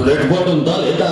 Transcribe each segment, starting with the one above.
లేకపోతుందా లేదా?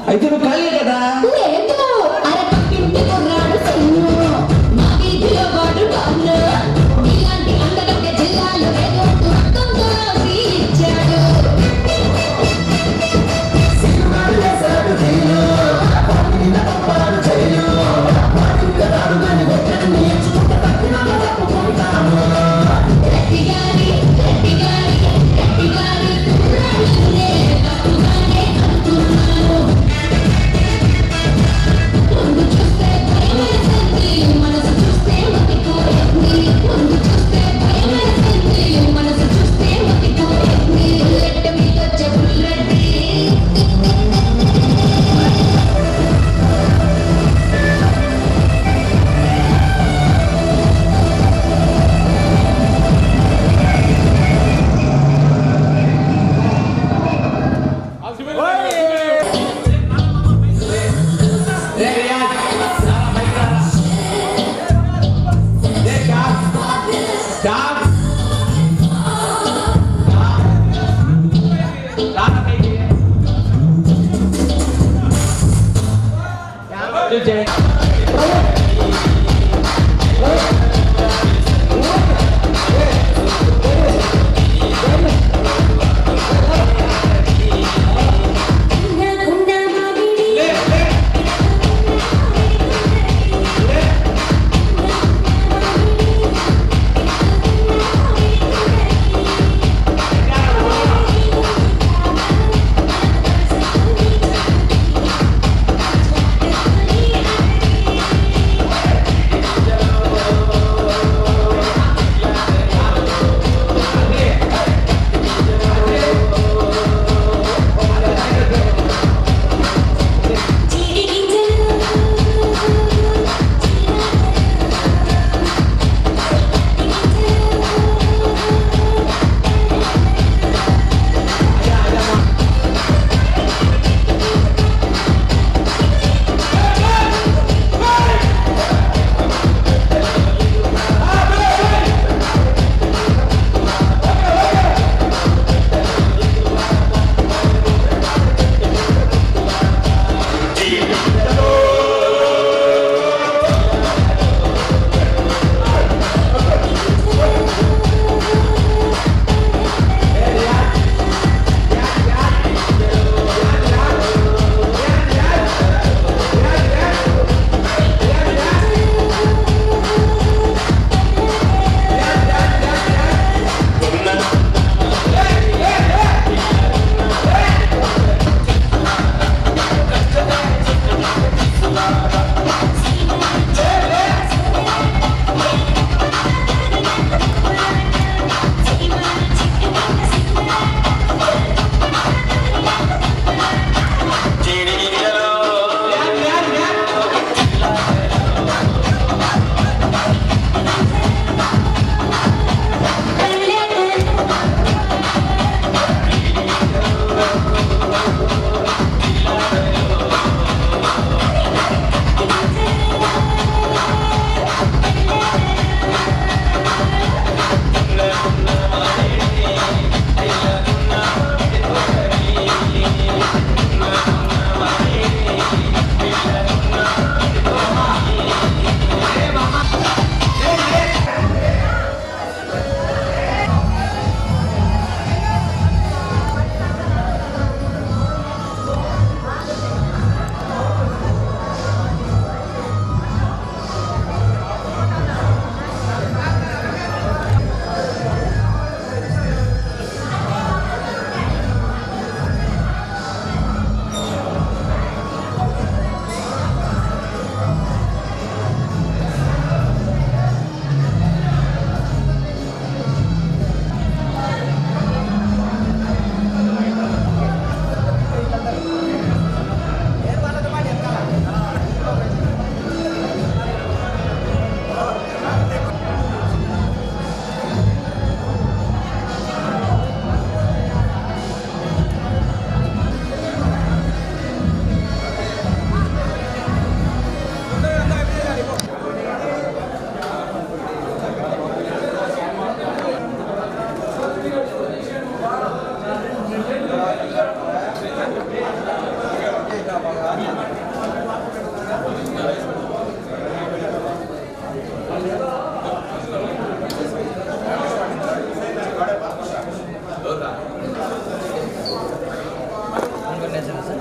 అయితే నువ్వు ఖాళీ కదా?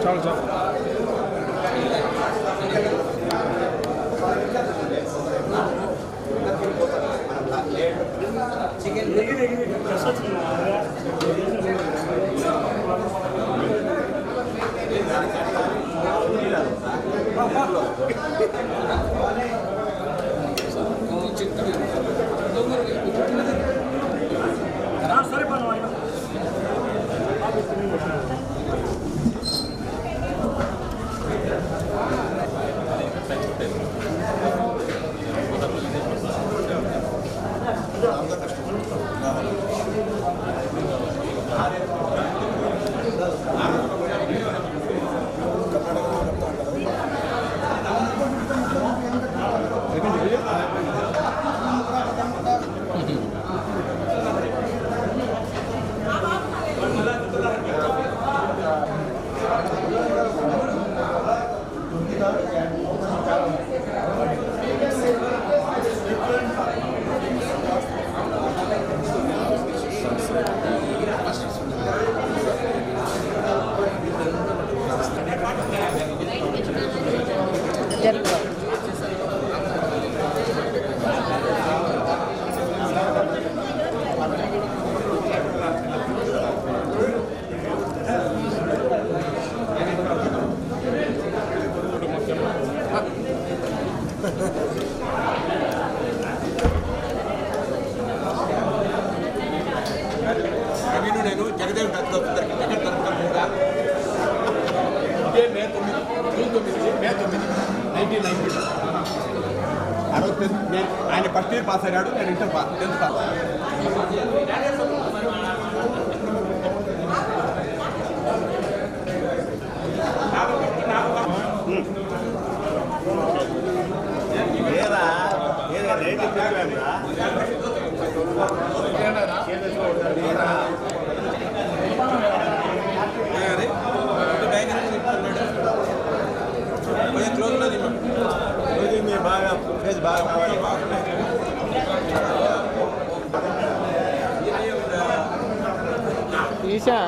చాలు చాలు చికెన్ సరే పని నేను జగదేవ్ టికెట్ దొరకకుండా ఇదే మే 1990 ఆయన ఫస్ట్ ఇయర్ పాస్ అయ్యాడు, నేను ఇంటర్ పాస్ 10th పాస్. బాగా ఫేస్ బాగా కావాలి. ఈశా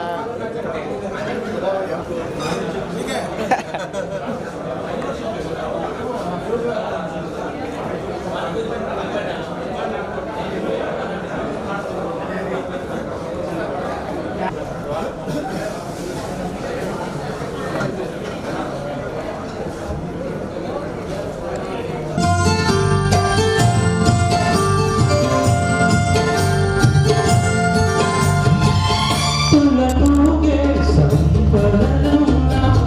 Tuhan ku ke sampai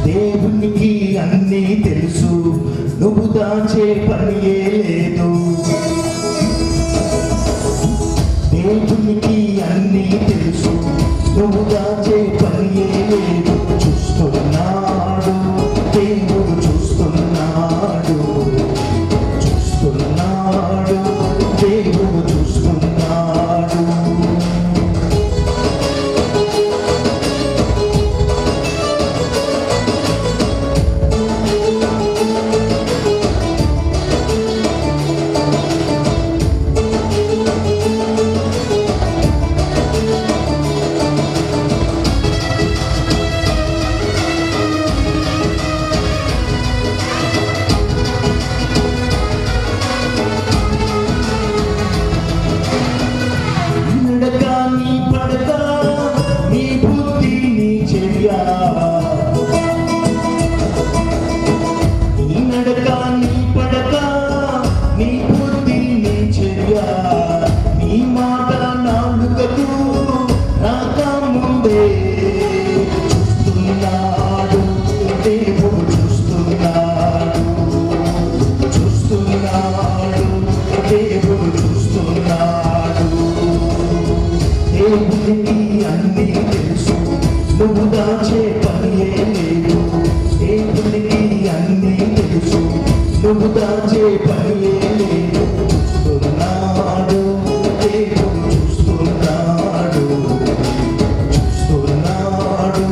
దేవునికి అన్నీ తెలుసు, నువ్వు దాచే పనియే లేదు. దేవునికి అన్నీ తెలుసు, నువ్వు దాచే పనియే లేదు. చూస్తున్నాడు దేవుడు, చూస్తున్నాడు, చూస్తున్నాడు దేవుడు, చూస్తున్నాడు. నువ్వు దాచే పనియే లేదు. దేవునికి అన్నీ తెలుసు, నువ్వు దాచే పనియే లేదు. చూస్తున్నాడు దేవుడు, చూస్తున్నాడు, చూస్తున్నాడు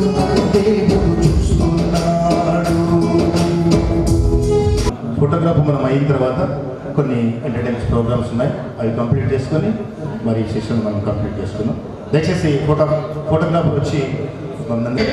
దేవుడు, చూస్తున్నాడు. ఫోటోగ్రాఫ్ మనం అయిన తర్వాత కొన్ని ఎంటర్టైన్మెంట్ ప్రోగ్రామ్స్ ఉన్నాయి, అవి కంప్లీట్ చేసుకొని మరి ఈ సెషన్ మనం కంప్లీట్ చేసుకున్నాం. దయచేసి ఫోటోగ్రాఫర్ వచ్చి మమ్మల్ని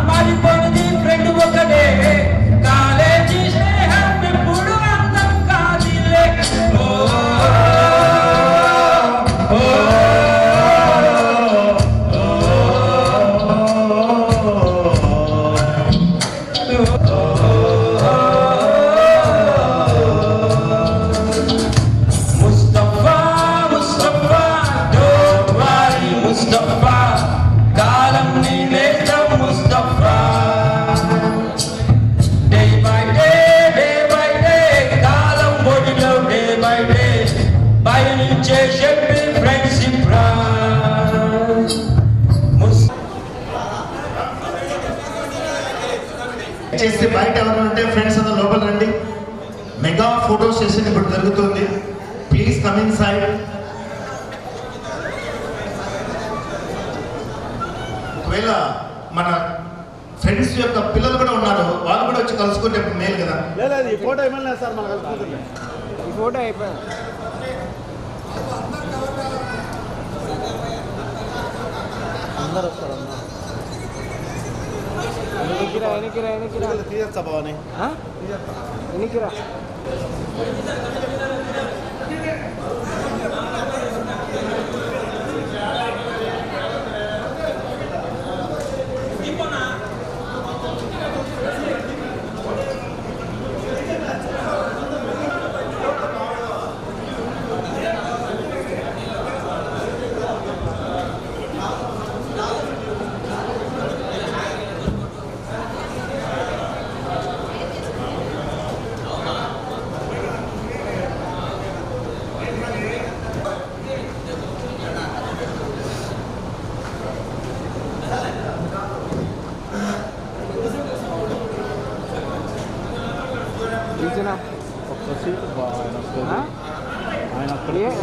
మారిపోయింది ఫ్రెండ్ ఒకటే కాలేజీ స్నేహం ఇప్పుడు అందం పిలిచే చెప్పి ఫ్రెండ్షిప్ రా చేస్తే బయట ఎవరు ఉంటే ఫ్రెండ్స్ అందరూ లోపల రండి. మెగా ఫోటో సెషన్ ఇప్పుడు జరుగుతుంది. Please come in side. ఒకవేళ మన ఫ్రెండ్స్ యొక్క పిల్లలు కూడా ఉన్నారు, వాళ్ళు కూడా వచ్చి కలుసుకుంటే మేలు కదా. లేదు ఈ ఫోటో ఏమన్నా సార్ మనం కలుసుకుంటుంది. ఈ ఫోటో అయిపోయింది. అందరూ వస్తారు ఎనికిరా తీయచ్చా బావని ఎనికిరా.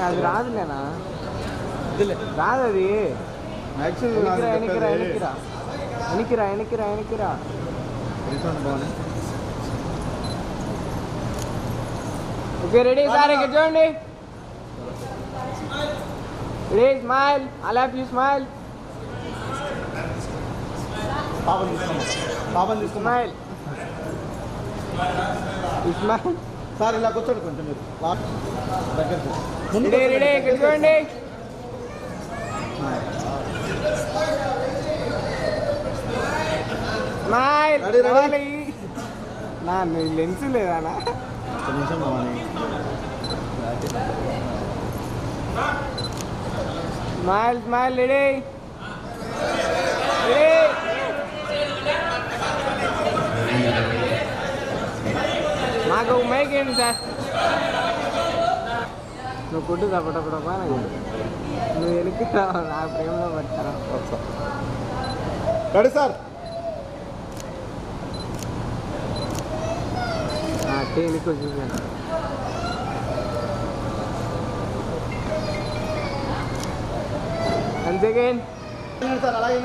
అది రాదులేనా, రాదు అది. ఎనికిరా. ఓకే రెడీ సార్, ఇక్కడ చూడండి. Ready, smile. I love you, smile. Smile. Smile. Sir ఇలా కూర్చోండి కొంచెం మీరు రెడీ, ఇక్కడ చూడండి. స్మైల్. నా లెన్స్ లేదానా? స్మైల్. రెడీ. మాకు మైక్ ఏంటి సార్? నువ్వు కొట్టు తప్పటప్పుడు నువ్వు వెనక్కి నా ప్రేమలో పడతారా? Ready sir. నీకు చూసాను. అంతే సార్ అలాగే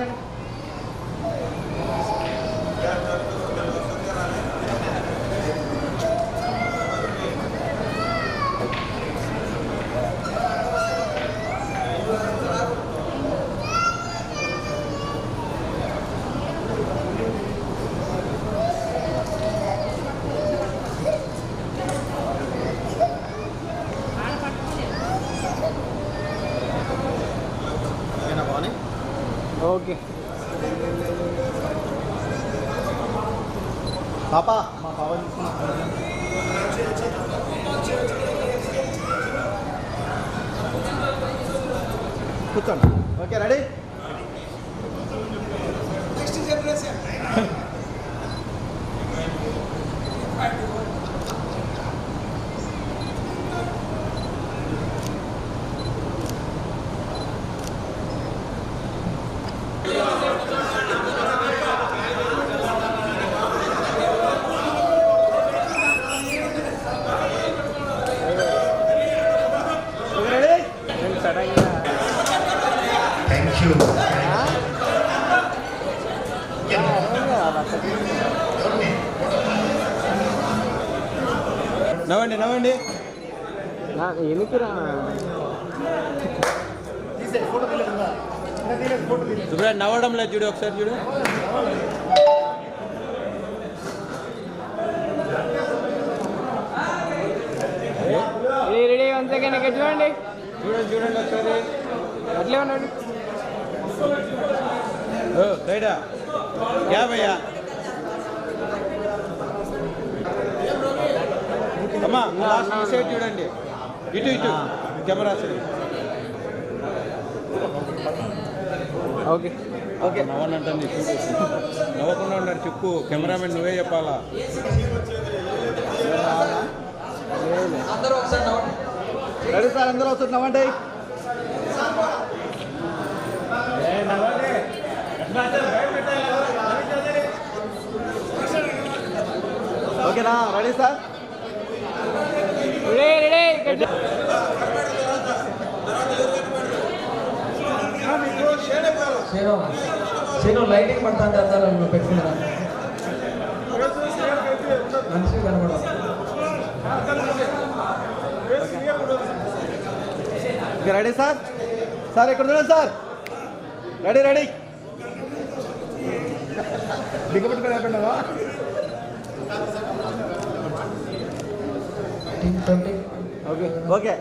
ఓకే. పాపా మా పాప కూర్చోండి. Okay ready. Next generation. Thank you. నవ్వండి ఎనికిరా. సుబ్రా నవ్వడం లేదు చూడు, ఒకసారి చూడు. Ready, 1 second. ఇక్కడ చూడండి ఒకసారి అట్లే ఉన్నాడు. సైడా భయ్యా అమ్మా లాస్ట్ సైడ్ చూడండి. ఇటు కెమెరా సైడ్. ఓకే ఓకే నవ్వనంటుంది చూడు. నవ్వకుండా ఉన్నాడు చెప్పు. కెమెరామెన్ నువ్వే చెప్పాలా. అందరూ ఒకసారి రెడీ సార్ అందరూ వస్తున్నామండి. ఓకేనా రెడీ సార్? శీను లైటింగ్ పడుతుంది అద్దాలు పెట్టుకున్నారా మనిషి కనబడాలి. Ready sir? సార్ ఇక్కడ చూడండి సార్. రెడీ రెడీ దిగబెట్టుకుని అయిపోయినావా? Okay okay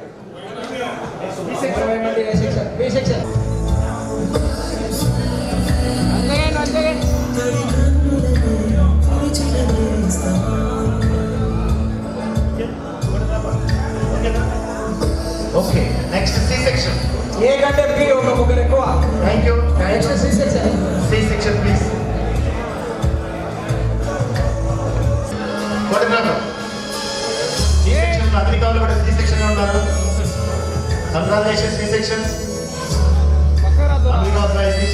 okay next C section. A కంటే బి ఒక ముగ్గురు ఎక్కువ. Thank you. Next C section. C section please. Photographer C section లో అన్ని కావాలి కూడా సి సెక్షన్ లో ఉన్నారు. Congratulation C section. అన్ని కావాలి సి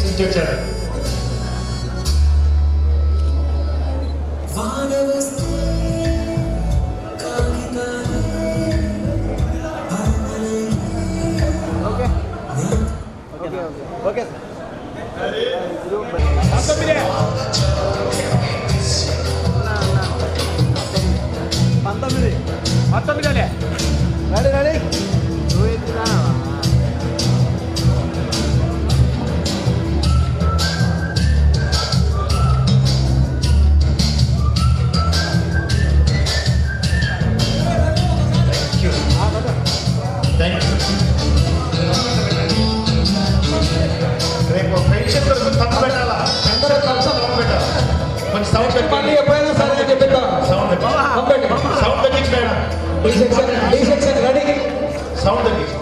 సెక్షన్ వచ్చారు. ఓకే పంతొమ్మిది రెడీ రెడీ థ్యాంక్ యూ. రేపు పెన్షన్ వరకు తప్పు పెట్టాలా? పెన్షన్ తప్పు పెట్టాలా? కొంచెం సౌండ్ మళ్ళీ పెట్టి ఎప్పుడైనా సరే చెప్పిద్దాం. సౌండ్ తగ్గించిపోయినా డి సెక్షన్ రెడీ. సౌండ్ తగ్గించి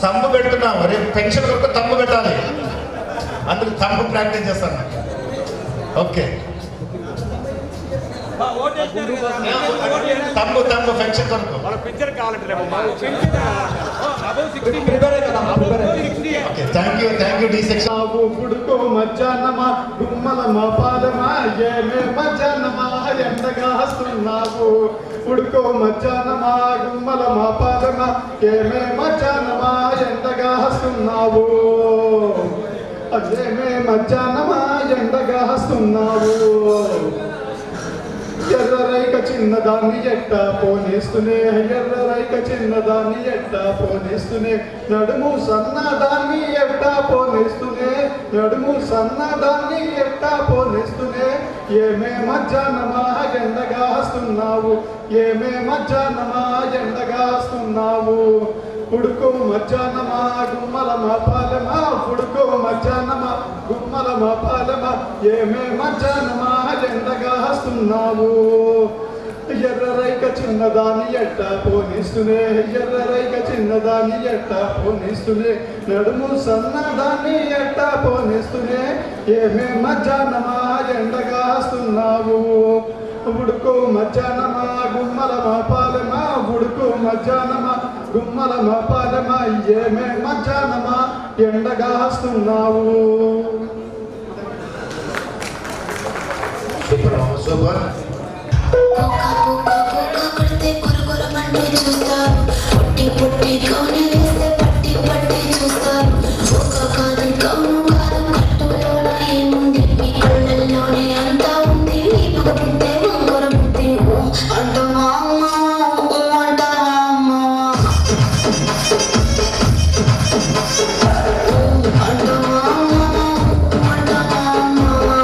తమ్ము పెడుతున్నాము. రేపు పెన్షన్ వరకు తమ్ము పెట్టాలి. అందుకు తమ్ము ప్రాక్టీస్ చేస్తాను. ఓకే తమ్ము తమ్ము పెన్షన్ వరకు పిక్చర్ కావాలంటే రేపు ప్రిపేర్ అవుతాం. Okay thank you D section. పుడుకో మధ్యాహ్నమా గుమ్మల మా పాదమా ఏమే మధ్యాహ్నమా ఎండగా వస్తున్నావు. పుడుకో మధ్యాహ్నమా గుమ్మల మా పాదమా ఏమే మధ్యాహ్నమా ఎండగా వస్తున్నావు. అదేమే మధ్యాహ్నమా ఎండగా వస్తున్నావు. ఎర్రరైక చిన్నదాన్ని ఎట్టా పోనేస్తూనే ఎర్రరైక చిన్నదాన్ని ఎట్టా పోనేస్తూనే నడుము సన్నదాన్ని ఎట్టా పోనేస్తూనే నడుము సన్నదాన్ని ఎట్టా పోనేస్తూనే ఏమే మధ్యాహ్నమా ఎండగా వస్తున్నావు. ఏమే మధ్యాహ్నమా ఎండగా వస్తున్నావు. పుడుకో మధ్యాహ్నమా గుమ్మల మా పాలమా పుడుకో మధ్యాహ్నమా గుమ్మల మా పాలమా ఏమే మధ్యాహ్నమా ఎండగా వస్తున్నావు. ఎర్రరైక చిన్నదాన్ని ఎట్టా పోనిస్తూనే ఎర్రరైక చిన్నదాన్ని ఎట్టా పోనిస్తూనే నడుము సన్నదాన్ని ఎట్టా పోనిస్తూనే ఏమే మధ్యాహ్నమా ఎండగా వస్తున్నావు. ఉడుకో మధ్యాహ్నమా గుమ్మల మా పాలమా ఉడుకో మధ్యాహ్నమా గుమ్మల మా పాలమా ఏమే మధ్యాహ్నమా ఎండగా వస్తున్నావు. సూపర్. పుట్టి పుట్టి కౌని వేస్తే పట్టి పట్టి చూస్తారు. ఒక కాదు కౌను కాదు కట్టులోన ఏముంది మీ కళ్ళల్లోనే అంతా ఉంది. పుట్టే వంగర పుట్టి అంటావా అంటావా అంటావా అంటావా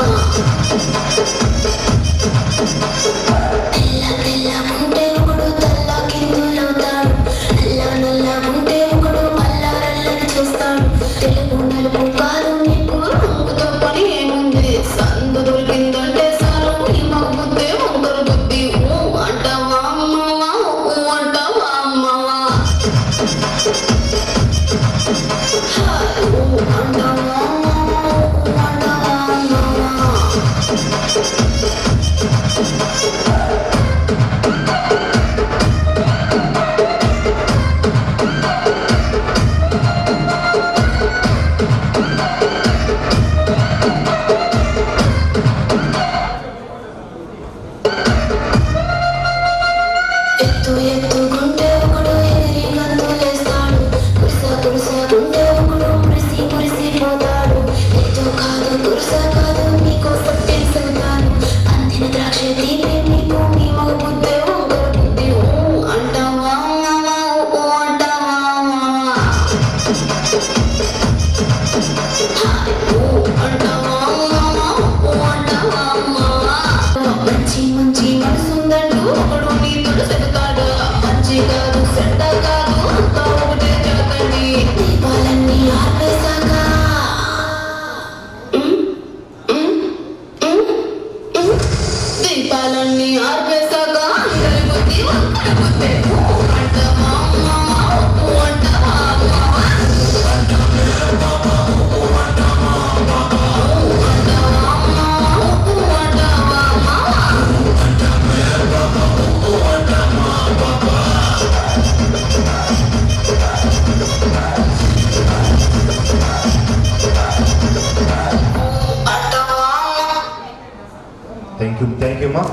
ఎత్తుకుంటే ఒకడు ఎగిరి గంతులేస్తాడు కురుసకుంటే ఒకడు మురిసిపోతాడు ఎత్తు కాదు కురుస కాదు నీకోసం తెలుసుతాను అందిన ద్రాక్ష తీపి నీకు నీ మగ బుద్ధి వంకర బుద్ధి అంటావా మంచి మంచి మనసుందంటూ ఒకడు నీతుడు సెడతాడు మంచి కాదు సెడ్డ కాదు అంతా ఒకటే జరగండి దీపాలన్నీ ఆపేశాక దీపాలన్నీ ఆర్పేశాక అందరి బుద్ధి వంకర బుద్ధి అంటావా థ్యాంక్ యూ మా.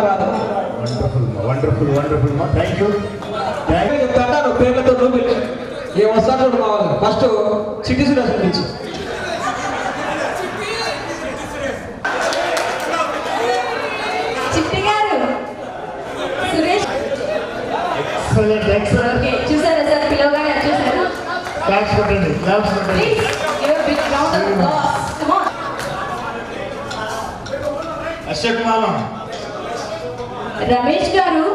వండర్ఫుల్ వండర్ఫుల్ వండర్ఫుల్ మా. Thank you. ఏం వస్తాను చూడు మా వాళ్ళు ఫస్ట్ చిట్టి సురేష్ నుంచి చిట్టి గారు సురేష్ ఎక్సలెంట్ ఓకే చూసారా సార్ పిలవగానే వచ్చేసారు క్లాప్స్ కొట్టండి please give a big round of applause come on Ashok మామ రమేష్ గారు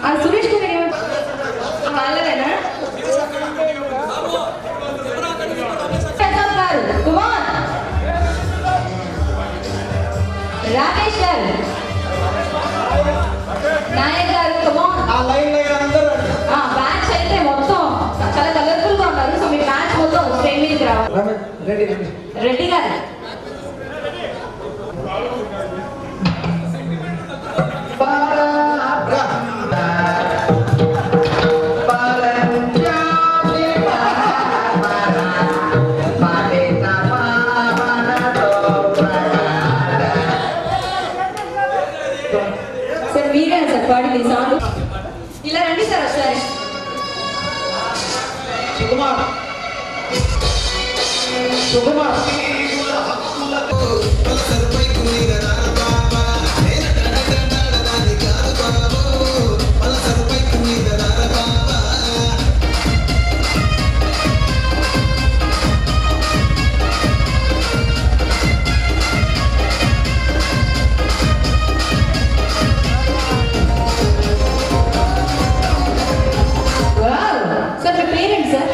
ఆ సురేష్ గారు వాళ్ళదేనా ప్రతాప్ గారు కుమార్ రాకేష్ గారు నాయక్ గారు కుమార్ ఆ లైన్ అందరూ బ్యాచ్ అయితే మొత్తం చాలా కలర్ఫుల్ గా ఉన్నారు సో మీ బ్యాచ్ మొత్తం స్టేజ్ మీదకి రావాలి రెడీ రెడ్డి గారు సార్ మీరేనా సార్ పాడింది సాంగ్ ఇలా రండి సార్ ఒకసారి సుకుమార్ సుకుమార్ వావ్ సార్ మీ పేరెంట్ సార్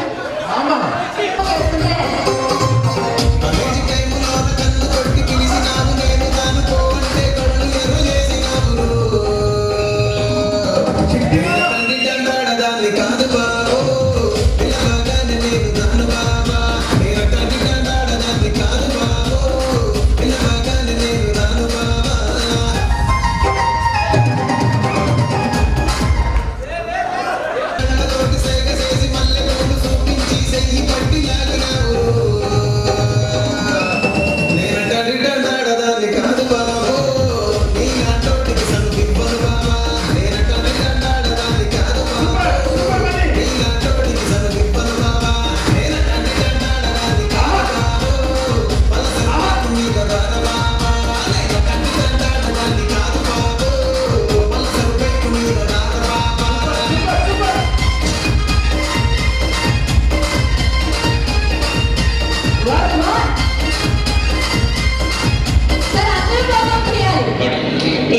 సార్ అందరూ ప్రోగ్రామ్ చేయాలి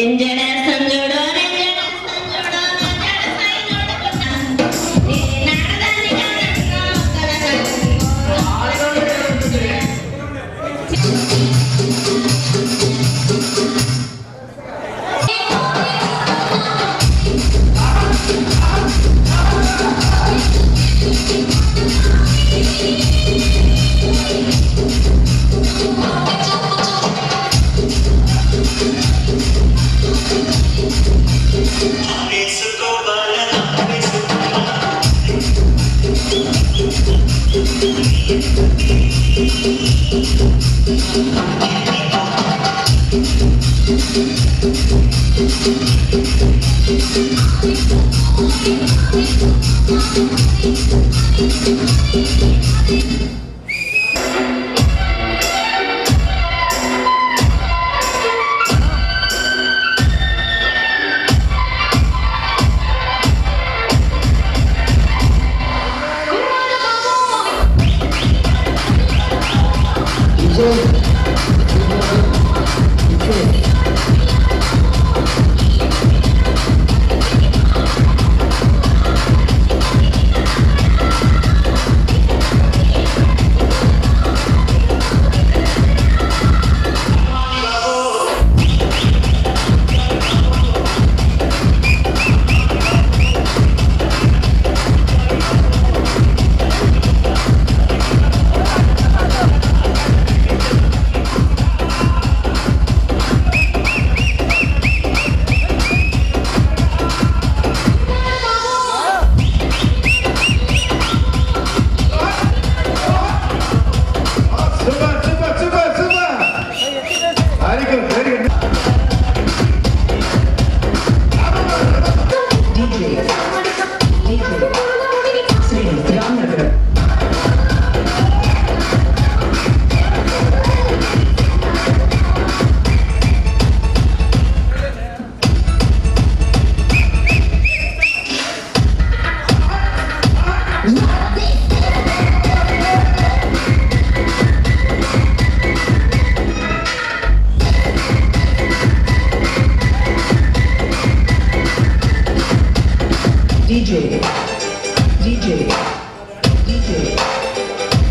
ఎంజడేస్తాం చూడు ఎంజడేస్తాం చూడు ఎంజడేస్తాయి చూడు నీ నాడదాన్ని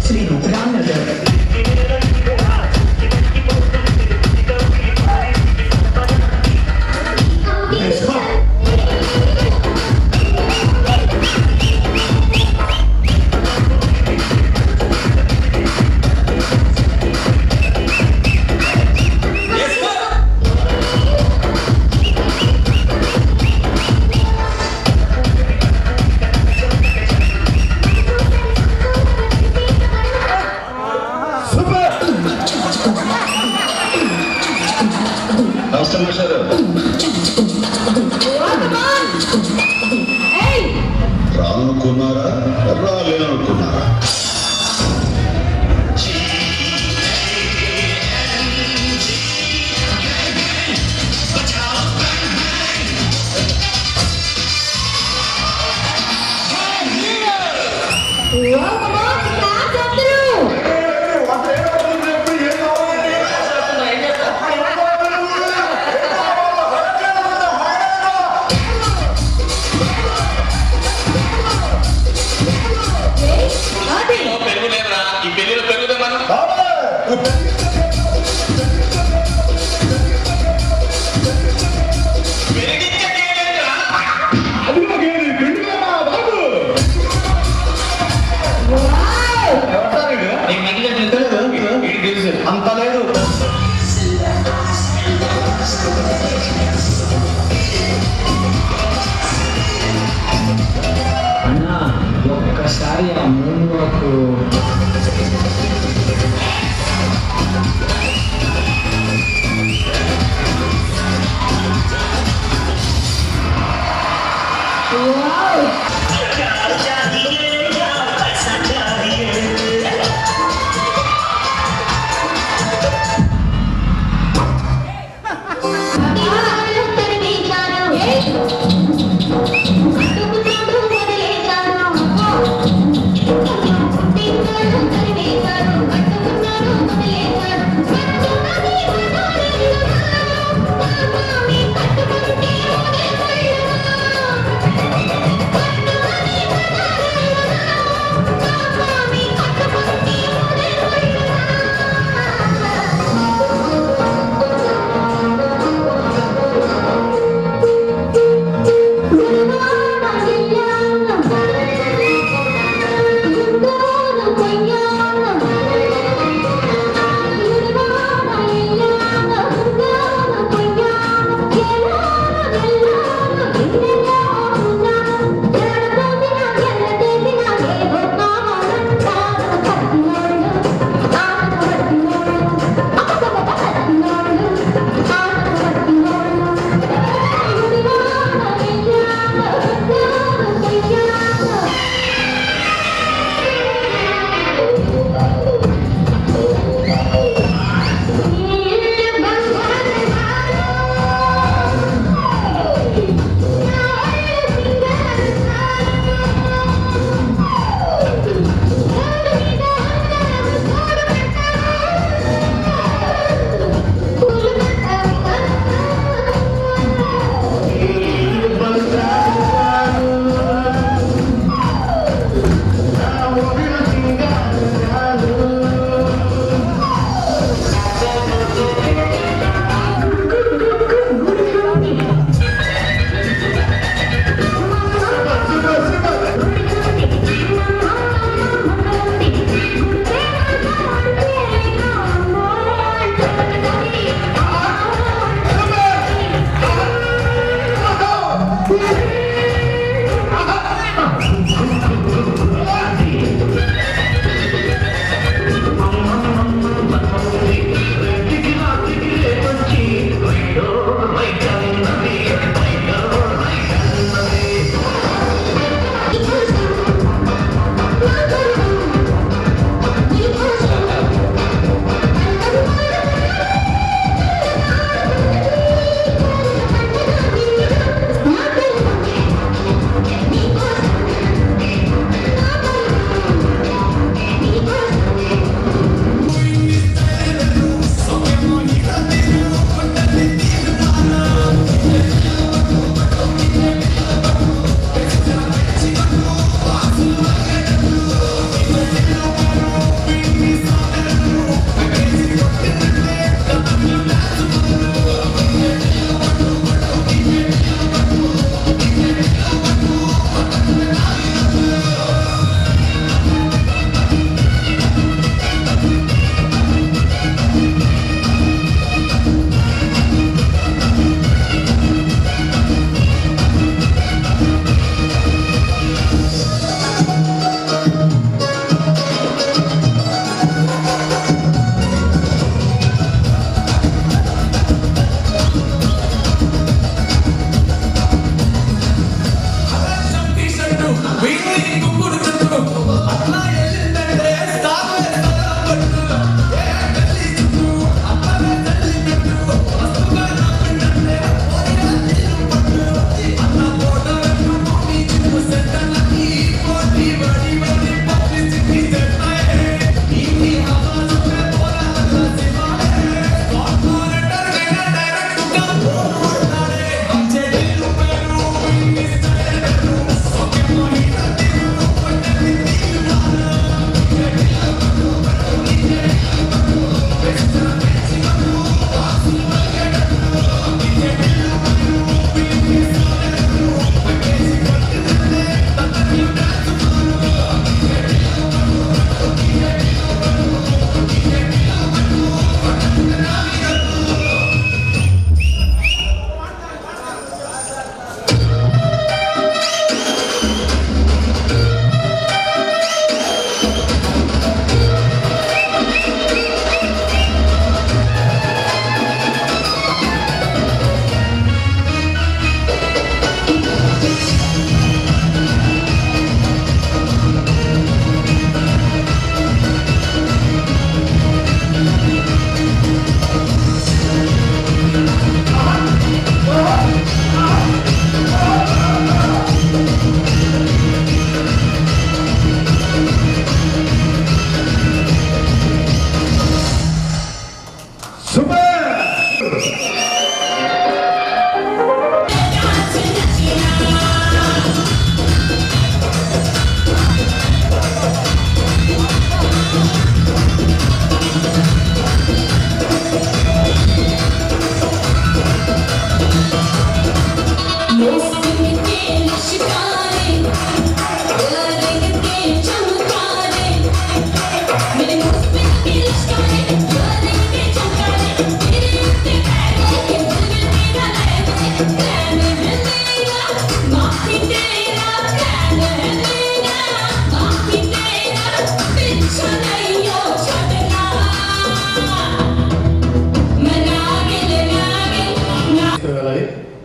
Srinu Ramnagar. రానుకున్నారా రాలేనుకున్నారా అంత లేదు. అన్నా ఒక్కసారి ఆ మూడు Thank you.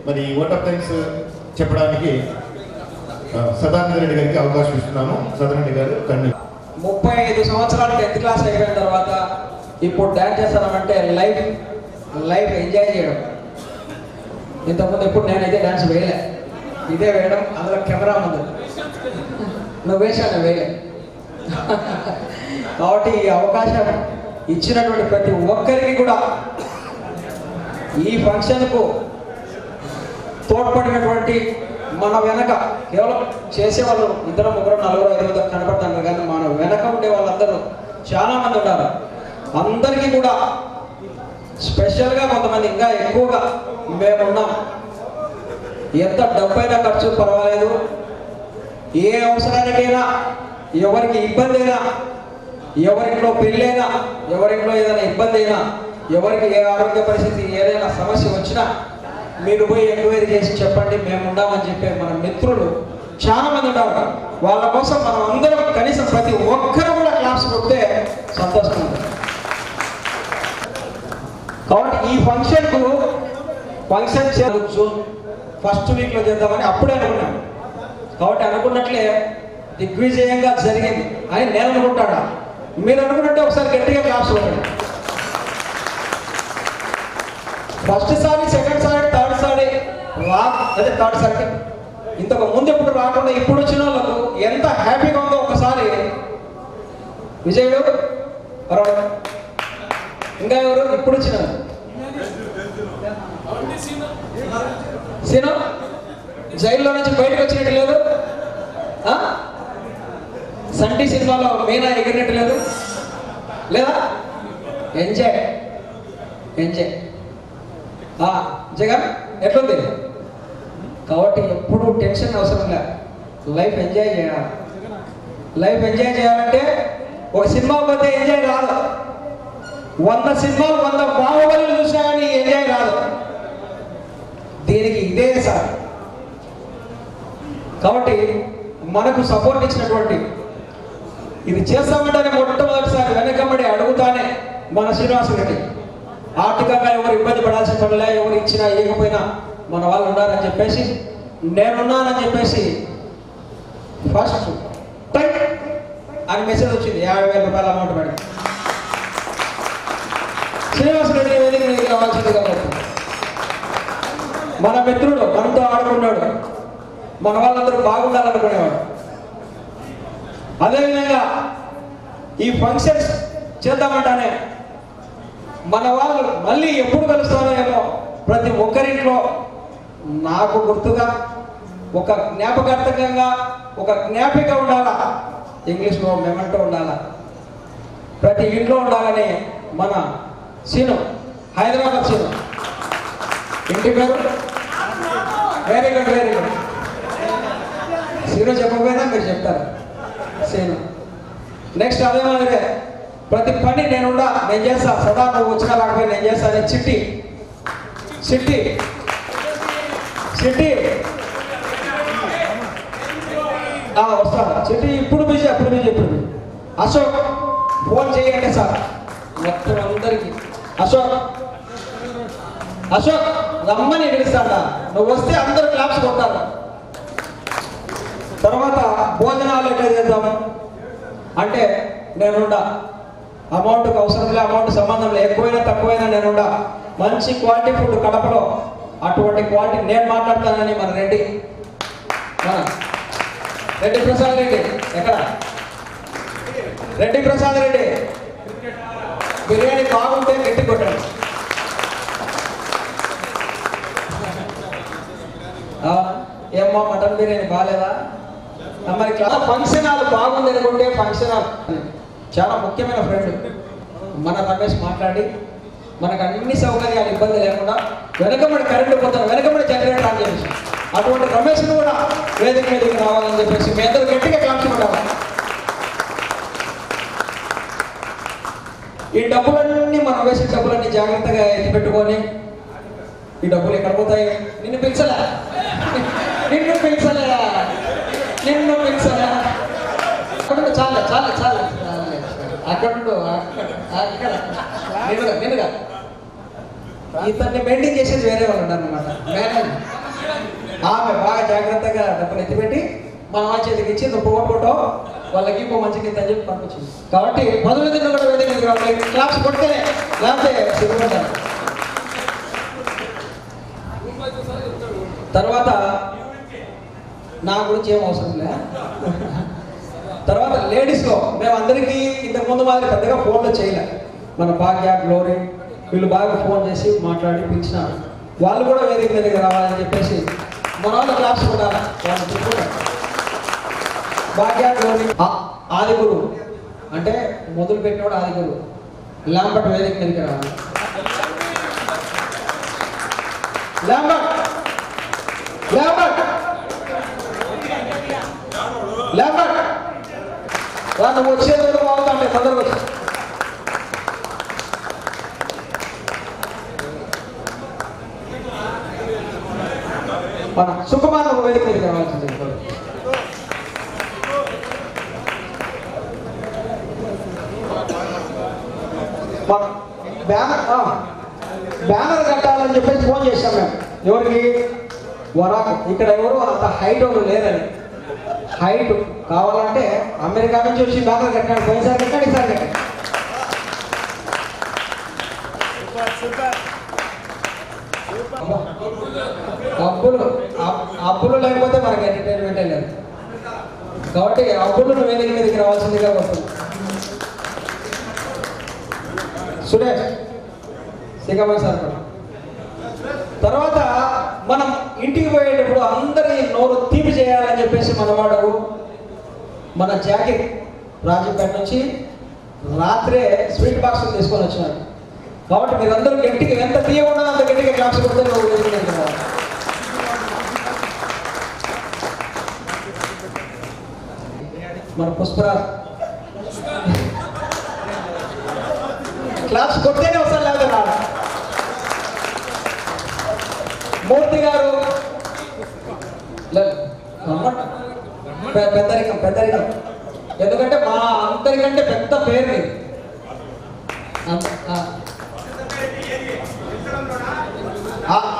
మరి ఓట్ ఆఫ్ థ్యాంక్స్ చెప్పడానికి సదానంద రెడ్డి గారికి అవకాశం ఇస్తున్నాము. సదానంద గారు కన్ను 35 సంవత్సరాలు 10th క్లాస్ అయిపోయిన తర్వాత ఇప్పుడు డ్యాన్స్ చేస్తానంటే లైఫ్ ఎంజాయ్ చేయడం. ఇంతకుముందు ఎప్పుడు నేనైతే డ్యాన్స్ వేయలే, ఇదే వేయడం, అందులో కెమెరా ముందు నువ్వు వేసాను వేయలే. కాబట్టి ఈ అవకాశం ఇచ్చినటువంటి ప్రతి ఒక్కరికి కూడా ఈ ఫంక్షన్కు తోడ్పడినటువంటి మన వెనక కేవలం చేసేవాళ్ళు 2, 3, 4, 5 కనపడతారు, కానీ మన వెనక ఉండే వాళ్ళందరూ చాలామంది ఉన్నారు. అందరికీ కూడా స్పెషల్గా కొంతమంది ఇంకా ఎక్కువగా మేమున్నాం. ఎంత డబ్బైనా ఖర్చు పర్వాలేదు, ఏ అవసరానికైనా, ఎవరికి ఇబ్బంది అయినా, ఎవరింట్లో పెళ్ళైనా, ఎవరింట్లో ఏదైనా ఇబ్బంది అయినా, ఎవరికి ఏ ఆరోగ్య పరిస్థితి ఏదైనా సమస్య వచ్చినా మీరు పోయి ఎంక్వైరీ చేసి చెప్పండి, మేము ఉన్నామని చెప్పే మన మిత్రులు చాలా మంది ఉన్నారు. వాళ్ళ కోసం మనం అందరం కనీసం ప్రతి ఒక్కరు కూడా క్లాస్ కొడితే సంతోషంగా ఉంటుంది. కాబట్టి ఈ ఫంక్షన్ జూన్ ఫస్ట్ వీక్లో చేద్దామని అప్పుడే అనుకున్నాం. కాబట్టి అనుకున్నట్లే దిగ్విజయంగా జరిగింది అని నేను అనుకుంటాను. మీరు అనుకున్నట్టే ఒకసారి గట్టిగా క్లాస్ కొట్టండి. ఫస్ట్ సారి, సెకండ్ సారి, థర్డ్ సారి అదే థర్డ్ సారి ఇంతకు ముందు ఎప్పుడు రాకుండా ఇప్పుడు వచ్చిన వాళ్ళకు ఎంత హ్యాపీగా ఉందో ఒకసారి. విజయుడు ఇంకా ఎవరు ఇప్పుడు వచ్చిన సీను జైల్లో నుంచి బయటకు వచ్చినట్టు లేదు, సంటి సినిమాలో మీనా ఎగిరినట్టు లేదు, లేదా ఎంజాయ్ జగన్ ఎట్లుంది? కాబట్టి ఎప్పుడు టెన్షన్ అవసరం లేదు, లైఫ్ ఎంజాయ్ చేయాలి. లైఫ్ ఎంజాయ్ చేయాలంటే ఒక సినిమా పోతే ఎంజాయ్ రాదు, 100 సినిమాలు 100 బాహుబలి చూసినా కానీ ఎంజాయ్ రాదు. దీనికి ఇదే సార్. కాబట్టి మనకు సపోర్ట్ ఇచ్చినటువంటి, ఇది చేస్తామంటే మొట్టమొదటిసారి వెనకబడి అడుగుతానే మన శ్రీనివాసరెడ్డి, ఆర్థికంగా ఎవరు ఇబ్బంది పడాల్సిన పనిలే, ఎవరు ఇచ్చినా ఇవ్వకపోయినా మన వాళ్ళు ఉన్నారని చెప్పేసి, నేనున్నానని చెప్పేసి ఫస్ట్ టైప్ అని మెసేజ్ వచ్చింది, 50,000 రూపాయల అమౌంట్ మేడం. శ్రీనివాస్ రెడ్డి వేదిక మీద రావాల్సిందిగా కోరుతున్నాను. మన మిత్రుడు మనతో ఆడుకున్నాడు, మన వాళ్ళందరూ బాగుండాలనుకునేవాడు. అదేవిధంగా ఈ ఫంక్షన్స్ చేద్దామంటానే మన వాళ్ళు మళ్ళీ ఎప్పుడు కలుస్తారో ఏమో, ప్రతి ఒక్కరింట్లో నాకు గుర్తుగా ఒక జ్ఞాపకార్థకంగా ఒక జ్ఞాపిక ఉండాలా, ఇంగ్లీష్లో మెమెంటో ఉండాలా, ప్రతి ఇంట్లో ఉండాలని మన సీను, హైదరాబాద్ సీను, ఇంటి పేరు very good very good. Seenu చెప్పకపోయినా మీరు చెప్తారు సీను. నెక్స్ట్ అదే మాదిరే ప్రతి పని నేను చేస్తా, సదా నువ్వు వచ్చినా రాకపోయి నేను చేస్తాను. చిట్టి చిట్టి చిట్టి వస్తాను. చిట్టి ఇప్పుడు బిజీ అప్పుడు బిజీ ఇప్పుడు బిజీ. అశోక్ ఫోన్ చేయండి సార్ మొత్తం అందరికీ. అశోక్ అశోక్ రమ్మని పిలుస్తాడా, నువ్వు వస్తే అందరూ క్లాప్స్ కొడతారు. తర్వాత భోజనాలు ఎట్లా చేద్దాము అంటే నేనుండా, అమౌంట్కి అవసరం లే, అమౌంట్ సంబంధం లేదు, ఎక్కువైనా తక్కువైనా నేనుండా. మంచి క్వాలిటీ ఫుడ్ కడపలో, అటువంటి క్వాలిటీ నేను మాట్లాడతానని మన రెడ్డి ప్రసాద్ రెడ్డి, ఎక్కడ రెడ్డి ప్రసాద్ రెడ్డి బిర్యానీ బాగుంటే గట్టి కొట్టండి. ఏమ్మా మటన్ బిర్యానీ బాగాలేదా? మరి ఫంక్షన్ హాల్ బాగుంది అనుకుంటే ఫంక్షన్ హాల్ చాలా ముఖ్యమైన ఫ్రెండ్ మన రమేష్ మాట్లాడి మనకు అన్ని సౌకర్యాలు ఇబ్బంది లేకుండా వెనకబడి కరెంటు పోతాను, వెనకబడి జనరేటర్ అని చెప్పేసి అటువంటి రమేష్ను కూడా వేదిక మీదకి రావాలని చెప్పేసి మీ అందరూ గట్టిగా క్లాప్స్ కొట్టాలి. ఈ డబ్బులన్నీ మనం వేసే డబ్బులన్నీ జాగ్రత్తగా ఎత్తి పెట్టుకొని, ఈ డబ్బులు ఎక్కడ పోతాయి? నిన్ను పిలిచలే నిన్ను పిలిచలే నిన్ను పిలిచలే అక్కడ చాలే చాలే చాలే అక్కడ అక్కడ నిన్నుగా ఇతన్ని మెయింటైన్ చేసేది వేరే వాళ్ళు ఉన్నారన్నమాట. మేనేజ్ ఆమె బాగా జాగ్రత్తగా డబ్బులు ఎత్తిపెట్టి మన చేతికి ఇచ్చి నువ్వు పోగొట్టుకుంటో వాళ్ళకి ఇంకో మంచి కింద చెప్పి పంపించింది. కాబట్టి మొదలు దిన కూడా వేదిక క్లాప్స్ కొడితేనే, లేకపోతే సిగ్గుపడ్డారు. తర్వాత నా గురించి ఏం అవసరం లే. తర్వాత లేడీస్లో మేము అందరికీ ఇంతకుముందు మాదిరి పెద్దగా ఫోన్లో చేయలే. మన భాగ్య, గ్లోరీ వీళ్ళు బాగా ఫోన్ చేసి మాట్లాడి పిలిచినారు. వాళ్ళు కూడా వేదిక మీదకి రావాలని చెప్పేసి మన వాళ్ళు క్లాప్స్ కొట్టాలి. వాళ్ళు చెప్పుకుంటారు. భాగ్య, గ్లోరీ, ఆదిగురు అంటే మొదలు పెట్టినోడు ఆదిగురు లాంబట్ వేదిక మీదకి రావాలి. లాంబట్ లాంబట్ లాంబట్ వాళ్ళు వచ్చేది బాగుందంటే తొందరగా వచ్చి మన సుకుమార్ వేదిక మీదకి రావాల్సింది. బ్యానర్ కట్టాలని చెప్పేసి ఫోన్ చేశాం మేము. ఎవరికి? వరాకు. ఇక్కడ ఎవరు అంత హైట్ ఎవరు లేరని. హైట్ కావాలంటే అమెరికా నుంచి వచ్చి బ్యానర్ కట్టాడు. పోయినసారి కట్టాడు, ఈసారి కట్టాడు. అప్పులు లేకపోతే మనకి ఎంటర్టైన్మెంటే లేదు. కాబట్టి అప్పులను వేదిక మీదకి రావాల్సిందిగా వస్తుంది. సురేష్ శ్రీకామణి సార్. తర్వాత మనం ఇంటికి పోయేటప్పుడు అందరి నోరు తీపి చేయాలని చెప్పేసి మనవాడు మన జాకెట్ రాజంపేట నుంచి రాత్రే స్వీట్ బాక్స్ తీసుకొని వచ్చినాడు. కాబట్టి మీరందరూ గట్టిగా ఎంత తీయకుండా అంత గట్టిగా క్లాప్స్ కొడితే మన పుష్పరాజ్ క్లాప్స్ కొడితేనే వస్తారు, లేకపోతే రాడు. మూర్తి గారు పెద్దరికం పెద్దరికం, ఎందుకంటే మా అందరికంటే పెద్ద పేరు నీది.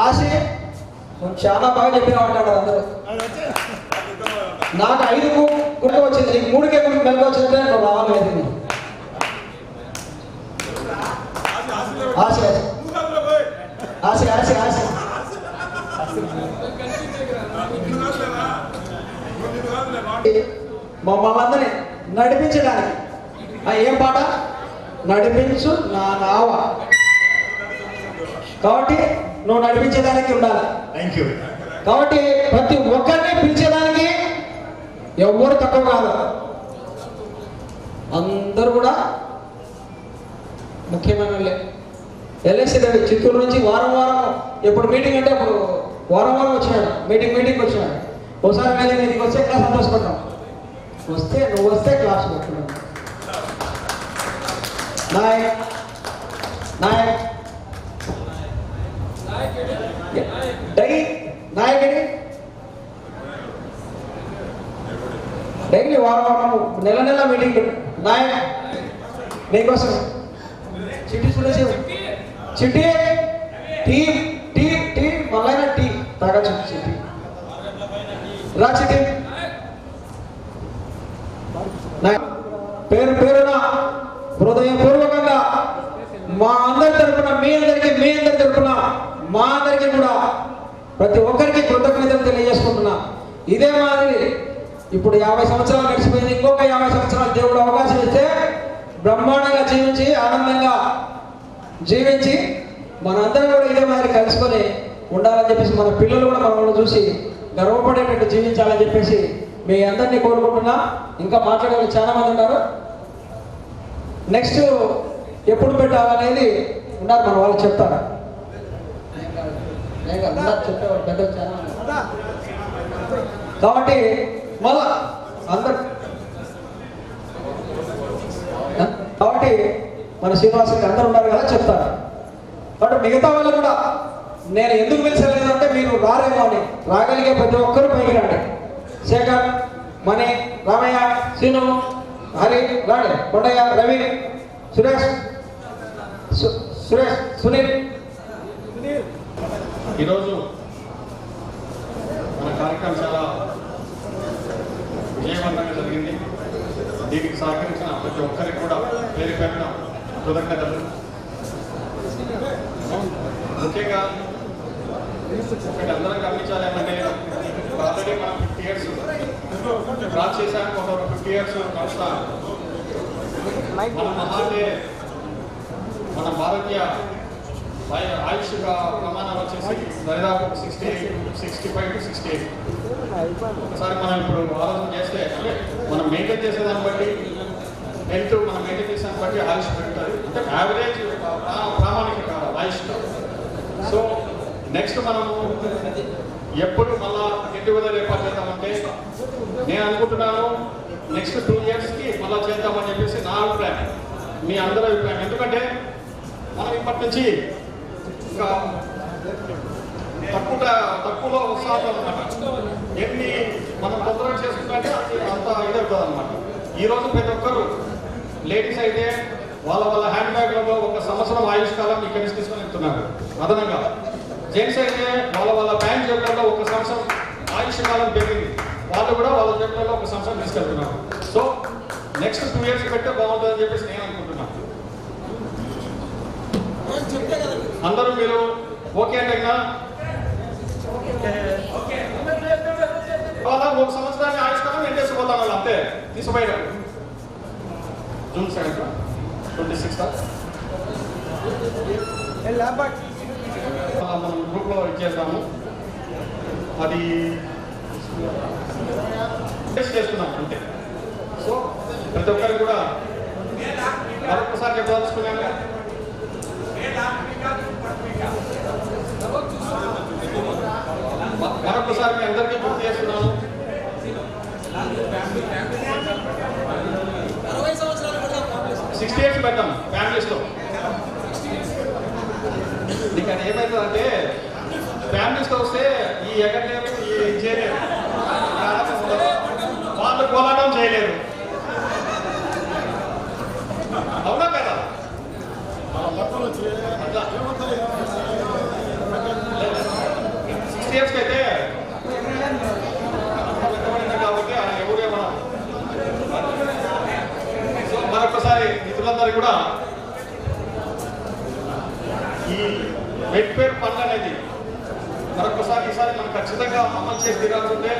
ఆశ చాలా బాగా చెప్పినా ఉంటాడు అందరూ. నాకు 5 గుర్తు వచ్చింది, నీకు 3కే గుర్తు మెలకు వచ్చిందంటే నువ్వు రావాలి లేదు. ఆశ ఆశ ఆశ ఆశ మమ్మల్ని నడిపించడానికి ఏం పాట? నడిపించు నా నావ. కాబట్టి నువ్వు నడిపించేదానికి ఉండాలి. Thank you. కాబట్టి ప్రతి ఒక్కరిని పిలిచేదానికి ఎవరు తక్కువ కాదు, అందరూ కూడా ముఖ్యమైన వాళ్ళే. ఎల్ఐసి రవి చిత్తూరు నుంచి వారం వారం ఎప్పుడు మీటింగ్ అంటే అప్పుడు వారం వారం వచ్చినాడు, మీటింగ్ వచ్చినాడు. ఒకసారి మీద నీకు వచ్చే క్లాస్ సంతోషపడ్డాం, నువ్వు వస్తే క్లాస్ పెట్టుకున్నాను. నాయక్ నాయకుడి డైలీ వారం నెల మీటింగ్. నాయక్ నీకోసం చిట్టి సురేష్ చిట్టి టీ మళ్ళైనా టీ తాగచ్చు. చిట్టి రా చిట్టి. పేరున హృదయపూర్వకంగా మా అందరి తరపున మీ అందరి తరపున మా అందరికీ కూడా ప్రతి ఒక్కరికి కృతజ్ఞతలు తెలియజేసుకుంటున్నా. ఇదే మాదిరి ఇప్పుడు 50 సంవత్సరాలు గడిచిపోయింది, ఇంకొక 50 సంవత్సరాలు దేవుడు అవకాశం ఇస్తే బ్రహ్మాండంగా జీవించి ఆనందంగా జీవించి మనందరం కూడా ఇదే మాదిరి కలుసుకొని ఉండాలని చెప్పేసి మన పిల్లలు కూడా మనల్ని చూసి గర్వపడేటట్టు జీవించాలని చెప్పేసి మీ అందరినీ కోరుకుంటున్నా. ఇంకా మాట్లాడే వాళ్ళు చాలా మంది ఉన్నారు. నెక్స్ట్ ఎప్పుడు పెట్టాలనేది ఉన్నారు, మన వాళ్ళు చెప్తారు. చెప్పేవాళ్ళు పెద్దలు చాలా ఉన్నారు. కాబట్టి మళ్ళా అందరు కాబట్టి మన శ్రీనివాసకి అందరు ఉన్నారు కదా చెప్తారు. బట్ మిగతా వాళ్ళు కూడా నేను ఎందుకు పిలిచలేదు అంటే మీరు రారేమో అని. రాగలిగే ప్రతి ఒక్కరు పైకి రండి. శేఖర్, మణి, రామయ్య, శ్రీను, హరి రాడే, కొండయ్య, రవి, సురేష్, సునీల్. ఈరోజు మన కార్యక్రమం చాలా విజయవంతంగా జరిగింది. దీనికి సహకరించిన ప్రతి ఒక్కరికి కూడా పేరు పెట్టిన కృతజ్ఞతలు. ముఖ్యంగా ఒకటి అందరం గమనించాలి ఏమంటే ఆల్రెడీ మనం 50 years క్రాస్ చేశాం. ఒక 50 years సంస్థ మన మహాదే మన భారతీయ ఆయుష్ ప్రమాణాలు వచ్చేసి దాదాపు 65 to 68. ఒకసారి మనం ఇప్పుడు ఆలోచన చేస్తే మనం మెయింటైన్ చేసేదాన్ని బట్టి హెల్త్ మనం మెయింటైన్ చేసేదాన్ని బట్టి ఆయుష్ పెరుగుతుంది. అంటే యావరేజ్ ప్రామాణిక కాదు ఆయుష్. సో నెక్స్ట్ మనము ఎప్పుడు మళ్ళా గెట్ టుగెదర్ ఏర్పాటు చేద్దామంటే నేను అనుకుంటున్నాను నెక్స్ట్ 2 yearsకి మళ్ళీ చేద్దామని చెప్పేసి నా అభిప్రాయం, మీ అందరి అభిప్రాయం. ఎందుకంటే మనం ఇప్పటి నుంచి ఇంకా తక్కువలో వస్తాం అనమాట. ఎన్ని మనం తొందరగా చేసుకుంటే అంత ఇదవుతుంది అనమాట. ఈరోజు ప్రతి ఒక్కరు లేడీస్ అయితే వాళ్ళ హ్యాండ్ బ్యాగ్లలో 1 సంవత్సరం ఆయుష్ కాలం ఇక్కడి నుంచి తీసుకొని వెళ్తున్నారు అదనంగా. జెంట్స్ అయితే వాళ్ళ బ్యాంక్ జేబులలో 1 సంవత్సరం ఆయుష్ కాలం పెరిగింది, వాళ్ళు కూడా వాళ్ళ జేబులలో 1 సంవత్సరం తీసుకెళ్తున్నారు. సో నెక్స్ట్ 2 years పెట్టే బాగుంటుందని చెప్పేసి నేను అనుకుంటున్నాను. అందరూ మీరు ఓకే అంటే వాళ్ళ 1 సంవత్సరాన్ని ఆయుష్కాలం నేను చేసుకుపోతాను వాళ్ళు అంతే తీసుకుపోయారు. జూన్ 7th 26th మనం గ్రూప్లో ఇచ్చేస్తాము. అది టెస్ట్ చేస్తున్నాం అంతే. సో ప్రతి ఒక్కరికి కూడా మరొకసారి చెప్పదలుచుకున్నాను, మరొకసారి మీ అందరికీ గుర్తు చేస్తున్నాను. 60 years పెట్టాం ఫ్యామిలీస్లో. నీకు అది ఏమవుతుందంటే ఫ్యామిలీస్తో వస్తే ఈ ఎగరలేరు, ఈ చేయలేరు, వాళ్ళు కోలాటం చేయలేరు. అవునా కదా? 60 yearsకి అయితే కాబట్టి ఒక్కసారి కూడా ఈ వెల్ఫేర్ ఫండ్ అనేది ఈసారి మనం ఖచ్చితంగా అమలు చేసి తీరాల్సిందే.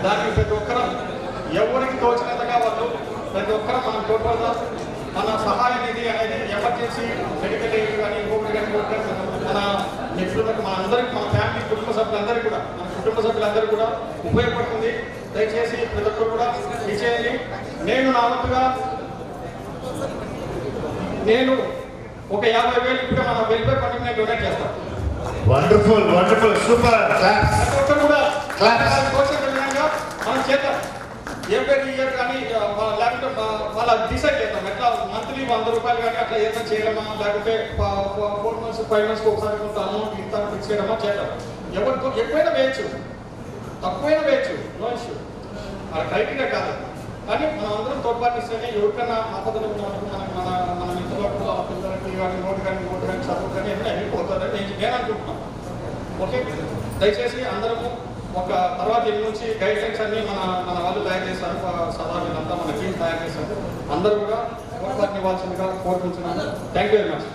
దానికి ప్రతి ఒక్కరం ఎవరికి తోచినంతగా వాళ్ళు ప్రతి ఒక్కరం మనం తోడ్పడదాం. మన సహాయ నిధి అనేది ఎమర్జెన్సీ మెడికల్ ఎయిడ్ కానీ ఇంకొకటి కానీ మన మిత్రులకు మన అందరికీ మన ఫ్యామిలీ కుటుంబ సభ్యులందరికీ కూడా ఉపయోగపడుతుంది. దయచేసి ప్రతి ఒక్కరు కూడా ఇచ్చేయండి. నేను నా వంతుగా నేను ఒక 50,000 ఇప్పుడు మన వెల్ఫేర్ ఫండ్కి నేను డొనేట్ చేస్తాను. Wonderful wonderful super claps. ప్రతి ఒక్కరు కూడా మనం చేద్దాం. ఇయర్ కానీ లేకపోతే వాళ్ళ డిసైడ్ చేద్దాం. ఎట్లా మంత్లీ 100 రూపాయలు కానీ అట్లా ఏదైనా చేయడమా, లేకపోతే 4 months 5 months ఒకసారి కొంత అమౌంట్ ఇంత ఫిక్స్ చేయడమా చేద్దాం. ఎవరితో ఎక్కువైనా వేయచ్చు, తక్కువైనా వేయచ్చు, నో ఇష్యూ. ఆ క్రైటీరియా కాదు. కానీ మనం అందరం తోడ్పాటిస్తేనే ఎవరికైనా ఆపదలు ఉన్నప్పుడు మన మిత్రులకు పిల్లలకి కానీ నోటు కానీ చదువు కానీ ఏమైనా వెళ్ళిపోతారని నేను అనుకుంటున్నాను. ఓకే, దయచేసి అందరము ఒక తర్వాత ఇల్లు నుంచి గైడ్ లైన్స్ అన్ని మన వాళ్ళు తయారు చేస్తారు. సదా వీళ్ళంతా మన టీం తయారు చేస్తారు. అందరూ కూడా తోడ్పాటుని ఇవ్వాల్సిందిగా కోరుకుంటున్నాను. Thank you very much.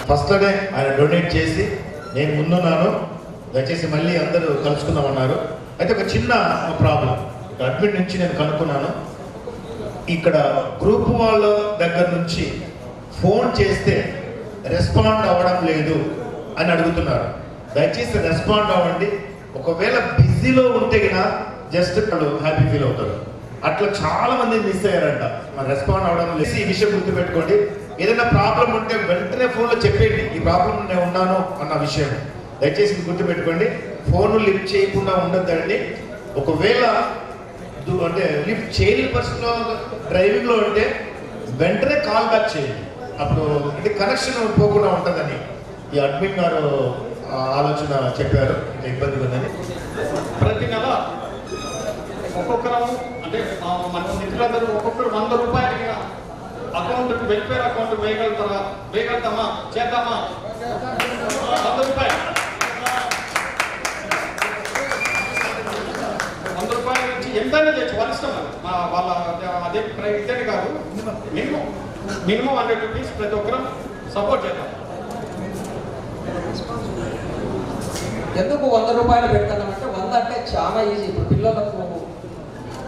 First day ఆయన డొనేట్ చేసి నేను ముందున్నాను, దయచేసి మళ్ళీ అందరూ కలుసుకుందామన్నారు. అయితే ఒక చిన్న ప్రాబ్లం అడ్మిట్ నుంచి నేను కనుక్కున్నాను. ఇక్కడ గ్రూప్ వాళ్ళ దగ్గర నుంచి ఫోన్ చేస్తే రెస్పాండ్ అవ్వడం లేదు అని అడుగుతున్నారు. దయచేసి రెస్పాండ్ అవ్వండి. ఒకవేళ బిజీలో ఉంటే కన్నా జస్ట్ వాళ్ళు హ్యాపీ ఫీల్ అవుతారు. అట్లా చాలా మంది మిస్ అయ్యారంట, మరి రెస్పాండ్ అవ్వడం లేదు. ఈ విషయం గుర్తుపెట్టుకోండి. ఏదైనా ప్రాబ్లం ఉంటే వెంటనే ఫోన్లో చెప్పేయండి, ఈ ప్రాబ్లం నేను ఉన్నాను అన్న విషయం దయచేసి గుర్తుపెట్టుకోండి. ఫోన్ లిఫ్ట్ చేయకుండా ఉండద్దండి. ఒకవేళ అంటే లిఫ్ట్ చేయని పరిస్థితిలో డ్రైవింగ్లో ఉంటే వెంటనే కాల్ బ్యాక్ చేయండి. అప్పుడు అంటే కనెక్షన్ పోకుండా ఉంటుందని ఈ అడ్మిన్ గారు ఆలోచన చెప్పారు. ఇంకా ఇబ్బంది ఉందని ప్రతి నెల ఒక్కొక్కరు అంటే మన మిత్రులందరూ ఒక్కొక్కరు 100 రూపాయలు అకౌంట్కి వెల్ఫేర్ అకౌంట్ వేయగలుగుతామా, చేద్దామా? 100 రూపాయలు నుంచి ఎంతైనా చేయొచ్చు, వాళ్ళ ఇష్టం. వాళ్ళ అదే ఇదే కాదు, మినిమం 100 రూపీస్ ప్రతి ఒక్కరం సపోర్ట్ చేద్దాం. ఎందుకు 100 రూపాయలు పెడతామంటే 100 అంటే చాలా ఈజీ. ఇప్పుడు పిల్లలకు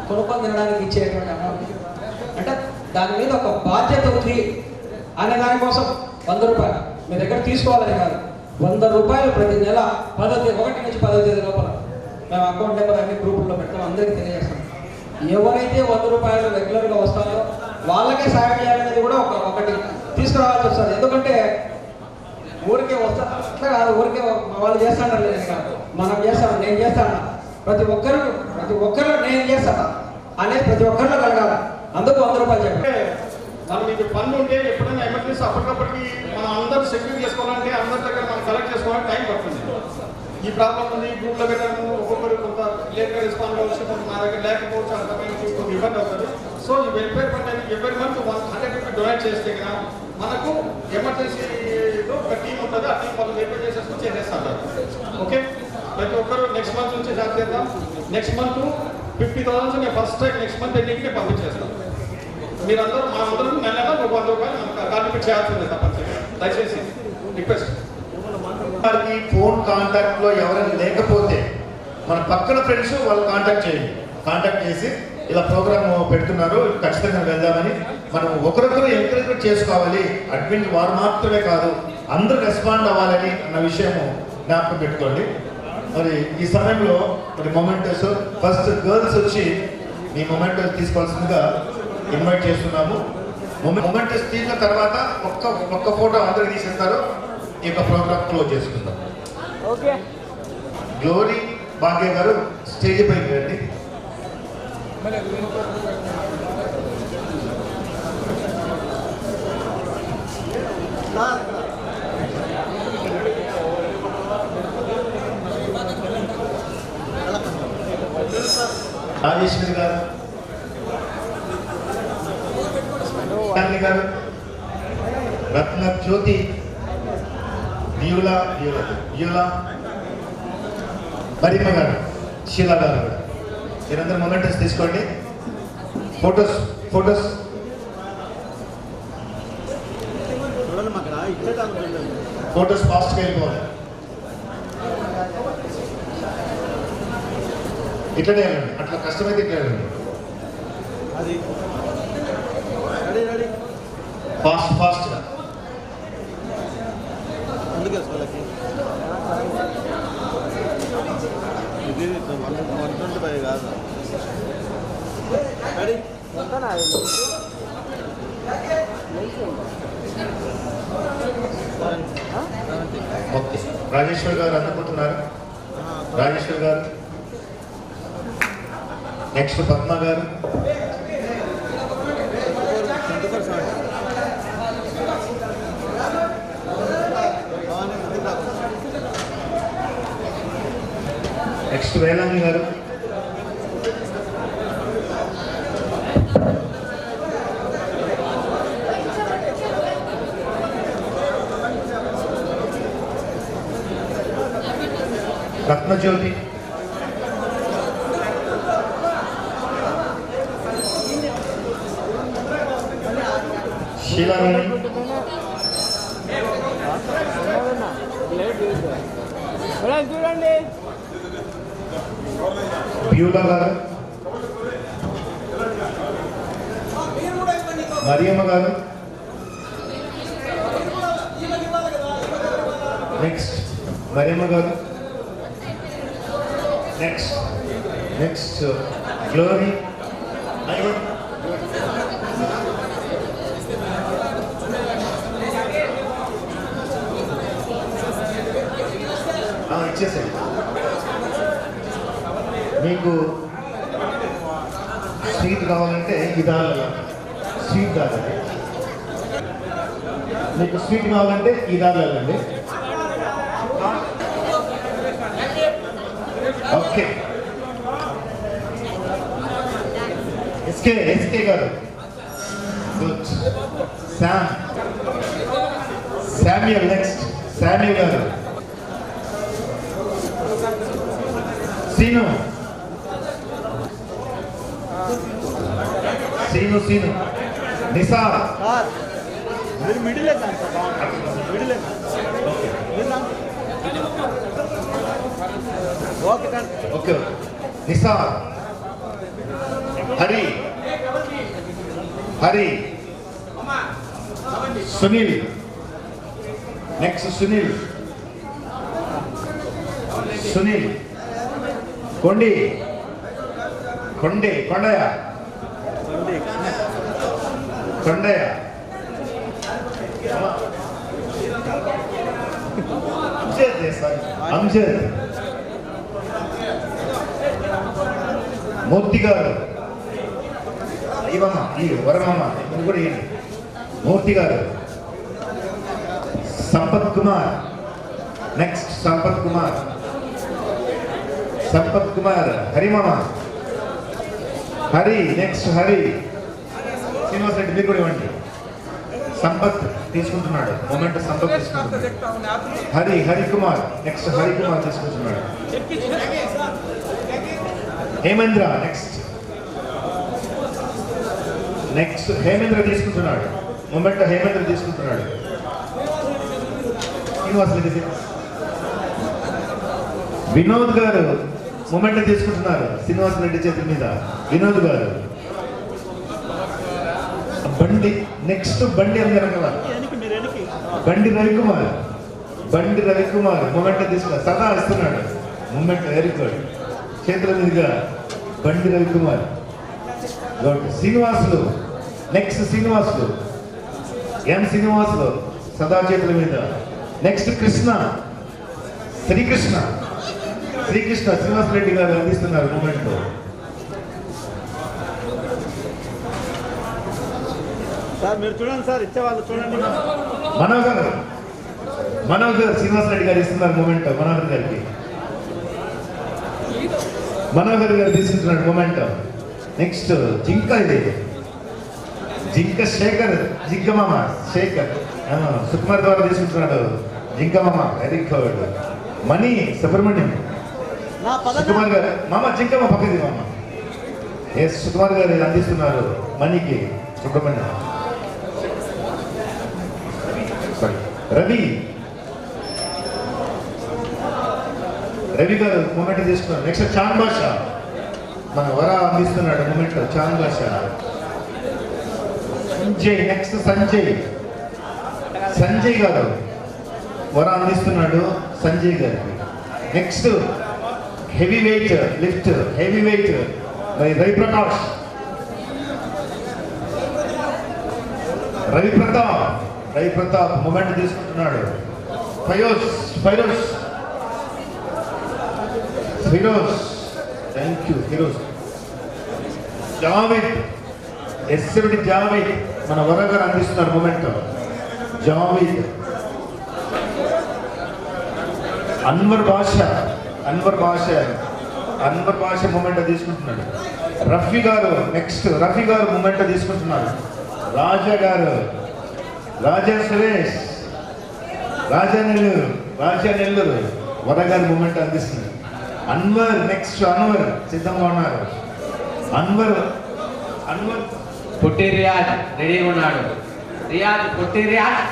కొనుక్కొని తినడానికి ఇచ్చేటువంటి అమౌంట్ అంటే దాని మీద ఒక బాధ్యత ఉంది అనే దానికోసం 100 రూపాయలు మీ దగ్గర తీసుకోవాలని కాదు. 100 రూపాయలు ప్రతి నెల 1 నుంచి 10వ తేదీ లోపల మేము అకౌంట్ నెంబర్ అన్ని గ్రూపుల్లో పెడతాం, అందరికీ తెలియజేస్తాం. ఎవరైతే 100 రూపాయలు రెగ్యులర్గా వస్తారో వాళ్ళకే సాయం చేయాలనేది కూడా ఒకటి తీసుకురావాల్సి వస్తుంది. ఎందుకంటే ఊరికే వస్తా అట్లా కాదు, ఊరికే వాళ్ళు చేస్తాను లేదు కాదు, మనం చేస్తాను, నేను చేస్తాను, ప్రతి ఒక్కరు నేను చేస్తాను అనేది ప్రతి ఒక్కరిలో కలగాలి. అందుకు 100 రూపాయలు చెప్పండి. మనం మీకు పనులు ఉంటే ఎప్పుడైనా ఎమర్జెన్సీ అప్పటికప్పటికి మనం అందరూ సెక్యూర్ చేసుకోవాలంటే అందరి దగ్గర మనం కలెక్ట్ చేసుకోవాలంటే టైం పడుతుంది. ఈ ప్రాబ్లం ఉంది, గ్రూప్లో పెట్టాము, ఒక్కొక్కరు కొంత లేట్గా రెస్పాండ్ అవ్వచ్చు, నా దగ్గర లేకపోవచ్చు, అంతమంది కొంత ఇబ్బంది అవుతుంది. సో ఈ వెల్ఫేర్ ఫండ్ అనేది ఎవ్రీ మంత్ 100 రూపీస్ డొనేట్ చేస్తే కదా మనకు ఎమర్జెన్సీలో ఒక టీం ఉంటుంది, ఆ టీం వాళ్ళు వెరిఫై చేసేసుకొని చేసేస్తారు. ఓకే, ప్రతి ఒక్కరు నెక్స్ట్ మంత్ నుంచి స్టార్ట్ చేద్దాం. నెక్స్ట్ మంత్ 50,000 నేను ఫస్ట్ టైం నెక్స్ట్ మంత్ ఎన్నింటికి పంపించేస్తాను. మీరందరూ మనందరూ నెల 100 రూపాయలు మనకు కాంట్రిబ్యూట్ చేయాల్సిందే తప్పనిసరిగా. దయచేసి రిక్వెస్ట్. ఫోన్ కాంటాక్ట్ లో ఎవరైనా లేకపోతే మన పక్కన ఫ్రెండ్స్ వాళ్ళు కాంటాక్ట్ చేసి ఇలా ప్రోగ్రామ్ పెడుతున్నారు, ఖచ్చితంగా వెళ్దామని మనం ఒకరొకరు ఎంకరేజ్మెంట్ చేసుకోవాలి. అడ్మిన్ వారు మాత్రమే కాదు, అందరూ రెస్పాండ్ అవ్వాలని అన్న విషయము జ్ఞాపకం పెట్టుకోండి. మరి ఈ సమయంలో మరి మొమెంటోస్ ఫస్ట్ గర్ల్స్ వచ్చి మీ మొమెంటోస్ తీసుకోవాల్సిందిగా ఇన్వైట్ చేస్తున్నాము. మొమెంటోస్ తీసిన తర్వాత ఒక్క ఫోటో అందరూ తీసేస్తారు. ఈ యొక్క ప్రోగ్రామ్ క్లోజ్ చేసుకుందాం. ఓకే, గ్లోరీ భాగ్య గారు స్టేజ్ పైకి రండి. రాజేశ్వరి గారు, గారు, రత్న జ్యోతి, వ్యూలా మరిమ్మ గారు, షీలా గారు, మీరందరూ మొమెంటస్ తీసుకోండి. ఫొటోస్ ఫోటోస్ ఫాస్ట్గా వెళ్ళిపోవాలి. ఇట్లనే వెళ్ళండి, అట్లా కష్టమైతే ఇట్లా వెళ్ళండి. అది రెడీ రెడీ ఫాస్ట్గా. ముందుకు వేసుకోవాలి. ఇది 125 కాదు. రెడీ ఓకే, రాజేశ్వర్ గారు అందుకుంటున్నారు. రాజేశ్వర్ గారు, నెక్స్ట్ పద్మ గారు, నెక్స్ట్ వేలాంగి గారు, రత్నజ్యోతి, శీలామణి, చూడండి. బ్యూలా గారు, మరియమ్మ గారు, నెక్స్ట్ మరియమ్మ గారు, నెక్స్ట్ గ్లోరీ, ఇచ్చేసేది. మీకు స్వీట్ కావాలంటే ఇదాల స్వీట్ కాదండి, మీకు స్వీట్ కావాలంటే ఇదాలండి. Okay, SK garu, good. Samuel, next Samuel garu, Seenu, Nisar, మీరు middle middle okay okay, Nisar, Hari, Sunil, next Sunil, Kondaiah, Amjad, Murthy garu, ఇవమ్మ ఈ వరమమ్మ కూడా ఏంటి, మూర్తి గారు, సంపత్ కుమార్, నెక్స్ట్ సంపత్ కుమార్, హరిమామ, నెక్స్ట్ శ్రీనివాస్ రెడ్డి, మీరు కూడా ఇవ్వండి. సంపత్ తీసుకుంటున్నాడు, మొమెంట్ సంపత్ తీసుకుంటున్నాడు. హరికుమార్, నెక్స్ట్ హరికుమార్ తీసుకుంటున్నాడు. హేమేంద్ర, నెక్స్ట్ హేమేంద్ర తీసుకుంటున్నాడు, మొమెంట్ హేమేంద్ర తీసుకుంటున్నాడు. శ్రీనివాస్ రెడ్డి, వినోద్ గారు మొమెంట్ తీసుకుంటున్నారు శ్రీనివాస్ రెడ్డి చేతుల మీద. వినోద్ గారు, బండి, నెక్స్ట్ బండి అందరం కదా, బండి రవికుమార్ మొమెంట్ తీసుకున్నారు. సదా ఇస్తున్నాడు మొమెంట్, వెరీ గుడ్. చేతుల మీదుగా బండి రవికుమార్. శ్రీనివాసులు, నెక్స్ట్ శ్రీనివాసులు సదా చేతుల మీద. నెక్స్ట్ శ్రీకృష్ణ శ్రీనివాస్ రెడ్డి గారు అందిస్తున్నారు మూమెంట్. సార్ మీరు చూడండి సార్, ఇచ్చేవాళ్ళు చూడండి. మనోహర్ గారు శ్రీనివాస్ రెడ్డి గారు ఇస్తున్నారు మూమెంట్. మనోహర్ గారు తీసుకుంటున్నాడు మూమెంట్. నెక్స్ట్ జింక జింకమామ శేఖర్ సుకుమార్ ద్వారా తీసుకుంటున్నాడు. జింకమామ, వెరీ గుడ్. మణి సుబ్రహ్మణ్యం, సుకుమార్ గారు, జింకమ్మ పక్కది సుకుమార్ గారు అందిస్తున్నారు మణికి. సుబ్రహ్మణ్యం, రవి రవి గారు మూమెంట్ తీసుకున్నారు. నెక్స్ట్ చాంద్ బాషా మన వర అందిస్తున్నాడు మూమెంట్. చాంద్ బాషా, సంజయ్. నెక్స్ట్ సంజయ్ గారు వర అందిస్తున్నాడు సంజయ్ గారికి. Next heavy weight lift, heavy weight మరి రవి ప్రతాప్ మూమెంట్ తీసుకుంటున్నాడు. Feroz thank you. Feroz. Javed, SAD Javed మన వర గారు అందిస్తున్నారు మూమెంట్. జావేద్. అన్వర్ భాష మూమెంట్ తీసుకుంటున్నాడు. రఫీ గారు మూమెంట్ తీసుకుంటున్నారు. రాజా సురేష్, రాజా నెల్లూరు వర గారు మూమెంట్ అందిస్తున్నారు. అన్వర్ సిద్ధంగా ఉన్నారు. అన్వర్ పుట్టి రియాజ్ రెడీగా ఉన్నాడు. పుట్టి రియాజ్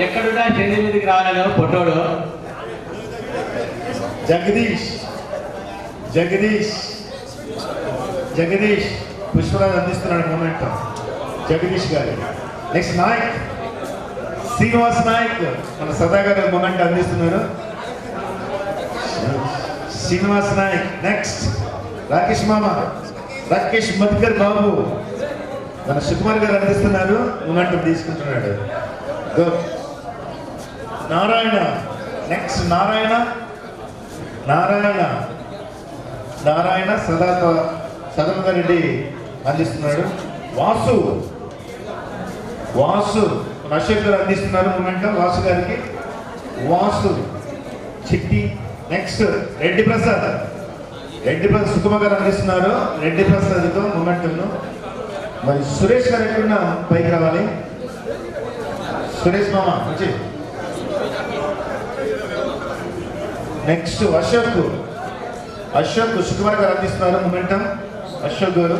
ఎక్కడున్నా స్టేజ్ మీదకి రావాలి పొట్టోడు. జగదీష్ పుష్పరాజ్ అందిస్తున్నాడు మూమెంట్. జగదీష్ గారు. నెక్స్ట్ శ్రీనివాస్ నాయక్ మన సదా గారు మూమెంట్ అందిస్తున్నారు. శ్రీనివాస్ నాయక్. నెక్స్ట్ రాకేష్ మధుకర్ బాబు మన సుకుమార్ గారు అందిస్తున్నారు మూమెంట్ తీసుకుంటున్నాడు. నారాయణ. నెక్స్ట్ నారాయణ సదానంద రెడ్డి అందిస్తున్నాడు. వాసు అశోక్ గారు అందిస్తున్నారు మూమెంట్ వాసు గారికి. చిట్టి. నెక్స్ట్ రెడ్డి ప్రసాద్ సుకుమార్ గారు అందిస్తున్నారు. రెడ్డి ప్రసాద్తో మూమెంట్ను. మరి సురేష్ గారు ఎక్కడున్నా పైకి రావాలి. సురేష్ మామ వచ్చి. నెక్స్ట్ అశోక్ సుకుమార్ గారు అందిస్తున్నారు మూమెంటం. అశోక్ గారు.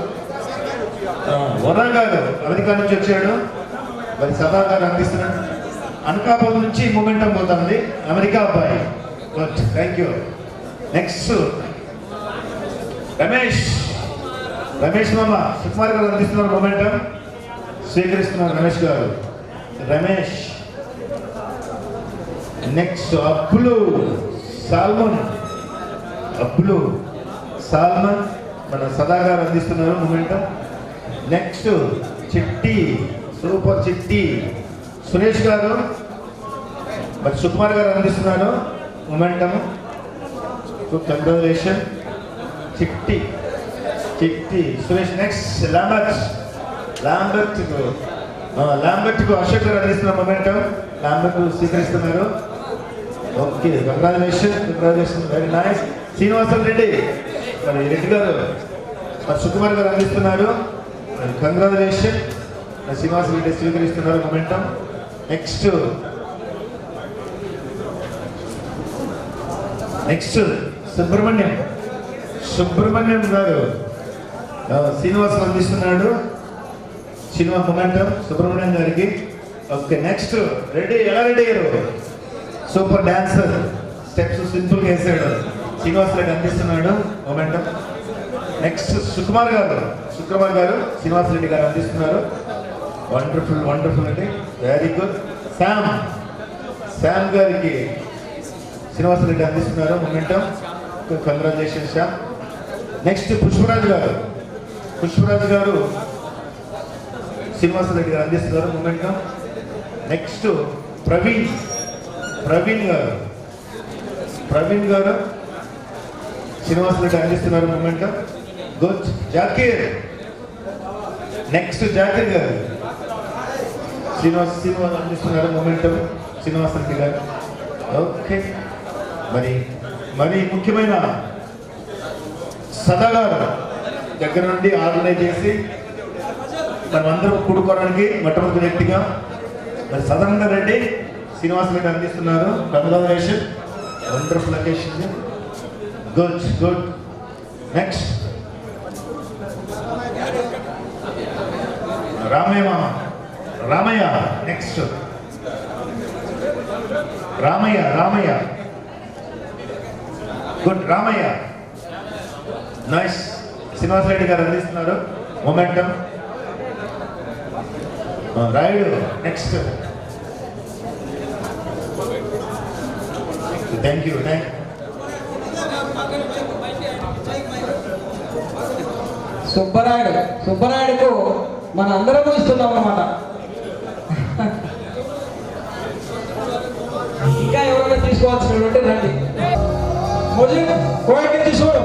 వరా గారు అమెరికా నుంచి వచ్చాడు. మరి సదా గారు అందిస్తున్నాడు. అనకాపల్లి నుంచి మూమెంటం పోతుంది. అమెరికా అబ్బాయి. Thank you. నెక్స్ట్ రమేష్ మామ సుకుమార్ గారు అందిస్తున్నారు మూమెంటం. స్వీకరిస్తున్నారు రమేష్ గారు. నెక్స్ట్ అబ్బులు సాల్మన్ మన సదా గారు అందిస్తున్నారు మూమెంటం. నెక్స్ట్ సూపర్ చిట్టి సురేష్ గారు మరి సుకుమార్ గారు అందిస్తున్నారు మూమెంటం. కంగ్రాచులేషన్ చిట్టి సురేష్. నెక్స్ట్ లాంబర్ట్ అశోక్ గారు అందిస్తున్నారు మొమెంటం. లాంబర్ట్ స్వీకరిస్తున్నారు. Okay, congratulation very nice. Srinivasan Reddy మరి రెడ్డి గారు మరి సుకుమార్ గారు అందిస్తున్నారు. కంగ్రాచులేషన్. శ్రీనివాసన్ రెడ్డి స్వీకరిస్తున్నారు మొమెంటం. నెక్స్ట్ సుబ్రహ్మణ్యం గారు శ్రీనివాసన్ అందిస్తున్నాడు. శ్రీనివాస్ మొమెంటం సుబ్రహ్మణ్యం గారికి. ఓకే, నెక్స్ట్ రెడ్డి గారు సూపర్ డాన్సర్. స్టెప్స్ సింపుల్గా వేసాడు. శ్రీనివాస్ రెడ్డి అందిస్తున్నాడు మొమెంటం. నెక్స్ట్ సుకుమార్ గారు శ్రీనివాస్ రెడ్డి గారు అందిస్తున్నారు. వండర్ఫుల్ అండి, వెరీ గుడ్. శామ్ గారికి శ్రీనివాస్ రెడ్డి అందిస్తున్నారు momentum. Congratulation Shyam. Next Pushparaju గారు శ్రీనివాస రెడ్డి గారు అందిస్తున్నారు మూమెంటం. నెక్స్ట్ ప్రవీణ్ గారు శ్రీనివాస రెడ్డి అందిస్తున్నారు మూమెంటం. గుడ్. నెక్స్ట్ జాకీర్ గారు శ్రీనివాస్ అందిస్తున్నారు మూమెంటం. శ్రీనివాస రెడ్డి గారు. ఓకే, మరి ముఖ్యమైన సదా గారు దగ్గర నుండి ఆర్గనైజ్ చేసి మనమందరం కూడుకోవడానికి మొట్టమొదటి వ్యక్తిగా మరి సదానంద రెడ్డి శ్రీనివాస రెడ్డి అందిస్తున్నారు. Congratulation, wonderful occasion. Good. Next Ramaiah. Next Ramaiah good. Ramaiah nice. Srinivasareddy garu అందిస్తున్నారు memento. Rayudu next. Thank you. సుబ్బరాయుడుకు మన అందరం ఇస్తున్నాం అన్నమాట. ఇంకా ఎవరైనా తీసుకోవాల్సినటువంటి రండి. కోవిడ్ నుంచి చూడు.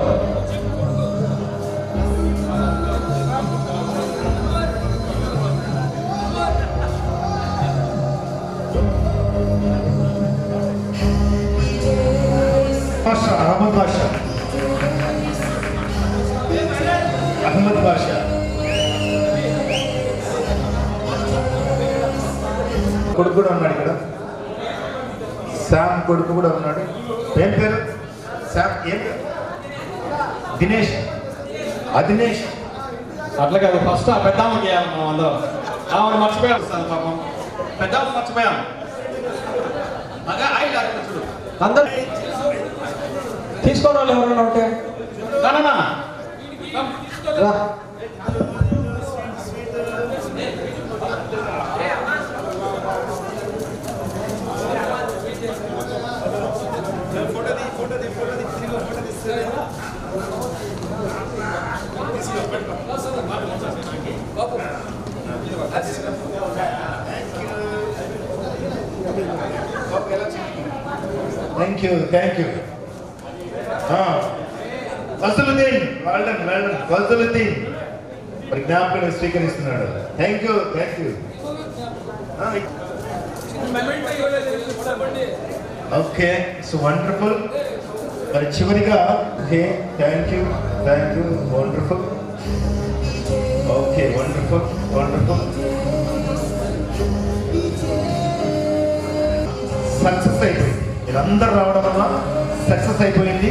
అహ్మద్ బాషా కొడుకు కూడా ఉన్నాడు ఇక్కడ. శామ్ కొడుకు కూడా ఉన్నాడు. ఏం పేరు? శామ్. ఏం పేరు? అదినేష్. అట్లా కాదు, ఫస్ట్ ఆ పెద్దామకి వేయాలి మనం అందరం. ఆవిడ మర్చిపోయాం సార్, పాపం పెద్దామ మర్చిపోయాం. అదే ఆయన చూడు అందరు తీసుకోవాలి. ఎవరైనా ఉంటే రా. Thank you. వసలుద్దీన్ వసలుద్దీన్ మరి జ్ఞాపకం స్వీకరిస్తున్నాడు. Thank you. Okay, so wonderful. మరి చివరిగా okay, thank you. Wonderful. Okay, wonderful. Success అయిపోయింది. మీరందరూ రావడం వల్ల సక్సెస్ అయిపోయింది.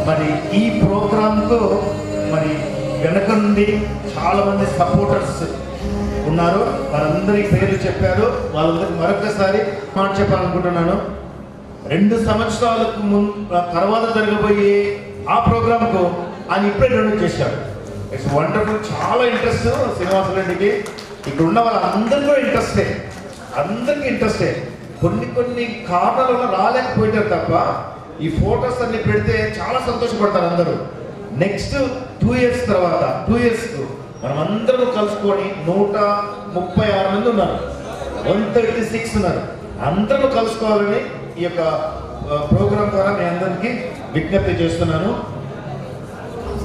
మరి ఈ ప్రోగ్రాంకు మరి వెనక నుండి చాలామంది సపోర్టర్స్ ఉన్నారు. వాళ్ళందరి పేర్లు చెప్పారు. వాళ్ళందరికీ మరొకసారి మాట చెప్పాలనుకుంటున్నాను. 2 సంవత్సరాలకు తర్వాత జరగబోయే ఆ ప్రోగ్రాంకు ఆయన ఇప్పుడే డొనేట్ చేశారు. It's wonderful. చాలా ఇంట్రెస్ట్ శ్రీనివాసరెడ్డికి. ఇక్కడ ఉన్న వాళ్ళందరూ కూడా అందరికీ ఇంట్రెస్టే. కొన్ని కారణాల వల్ల రాలేకపోయారు తప్ప ఈ ఫొటోస్ అన్ని పెడితే చాలా సంతోషపడతారు అందరూ. నెక్స్ట్ 2 years తర్వాత 2 years మనం అందరం కలుసుకొని 136 మంది ఉన్నారు, 136 ఉన్నారు. అందరూ కలుసుకోవాలని ఈ యొక్క ప్రోగ్రాం ద్వారా నేను అందరికీ విజ్ఞప్తి చేస్తున్నాను.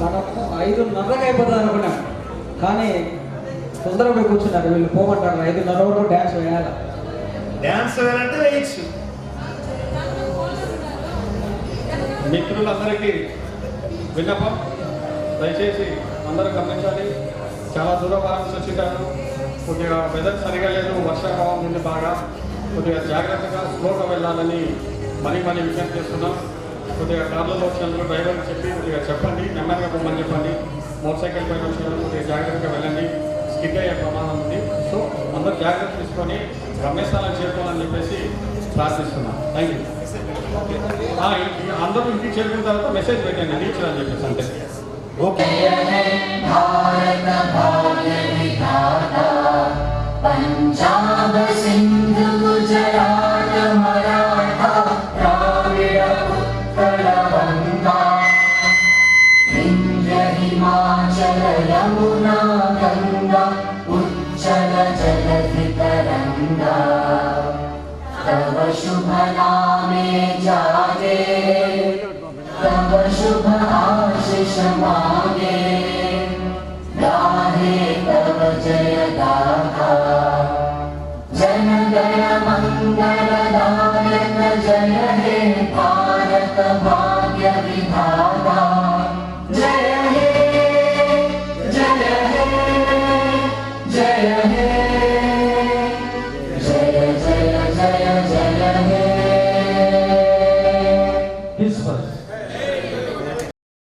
మనం 5:30కి అయిపోతుంది అనుకున్నాం, కానీ తొందరగా పోయి కూర్చున్నారు. వీళ్ళు పోమంటారు 5:30 వరకు డ్యాన్స్ వేయాలి. డ్యాన్స్ వేయాలంటే వేయచ్చు. మిత్రులందరికీ విన్నపం, దయచేసి అందరూ గమనించాలి. చాలా దూరభారం నుంచి వచ్చింటారు. కొద్దిగా వెదర్ సరిగా లేదు, వర్షాకాలం నుండి బాగా కొద్దిగా జాగ్రత్తగా స్లోగా వెళ్ళాలని మరీ విజ్ఞప్తి చేస్తున్నాం. కొద్దిగా కార్లలో వచ్చినందుకు డ్రైవర్కి చెప్పి కొద్దిగా చెప్పండి, నెమ్మదిగా పోమని చెప్పండి. మోటార్ సైకిల్ పైన వచ్చినందుకు కొద్దిగా జాగ్రత్తగా వెళ్ళండి, స్కిడ్ అయ్యే ప్రమాదం ఉంది. సో అందరూ జాగ్రత్త తీసుకొని గమ్యస్థానాన్ని చేరుకోవాలని చెప్పేసి ప్రార్థిస్తున్నాం. Thank you. అందరూ ఇంటికి చేరుకున్న తర్వాత మెసేజ్ పెట్టండి రీచ్ అని చెప్పేసి అంతే. ఓకే. పంజాబ్ సింధు గుజరాత్ మరాఠా ద్రావిడ ఉత్తర వంగా వింధ్య హిమాచల యమునా గంగా ఉజ్జల జలధి తరంగా तव शुभ नामे जागे तव शुभ आशीष मांगे गाहे तव जय गाथा जन गण मंगल दायक जय हे भारत भाग्य विधाता।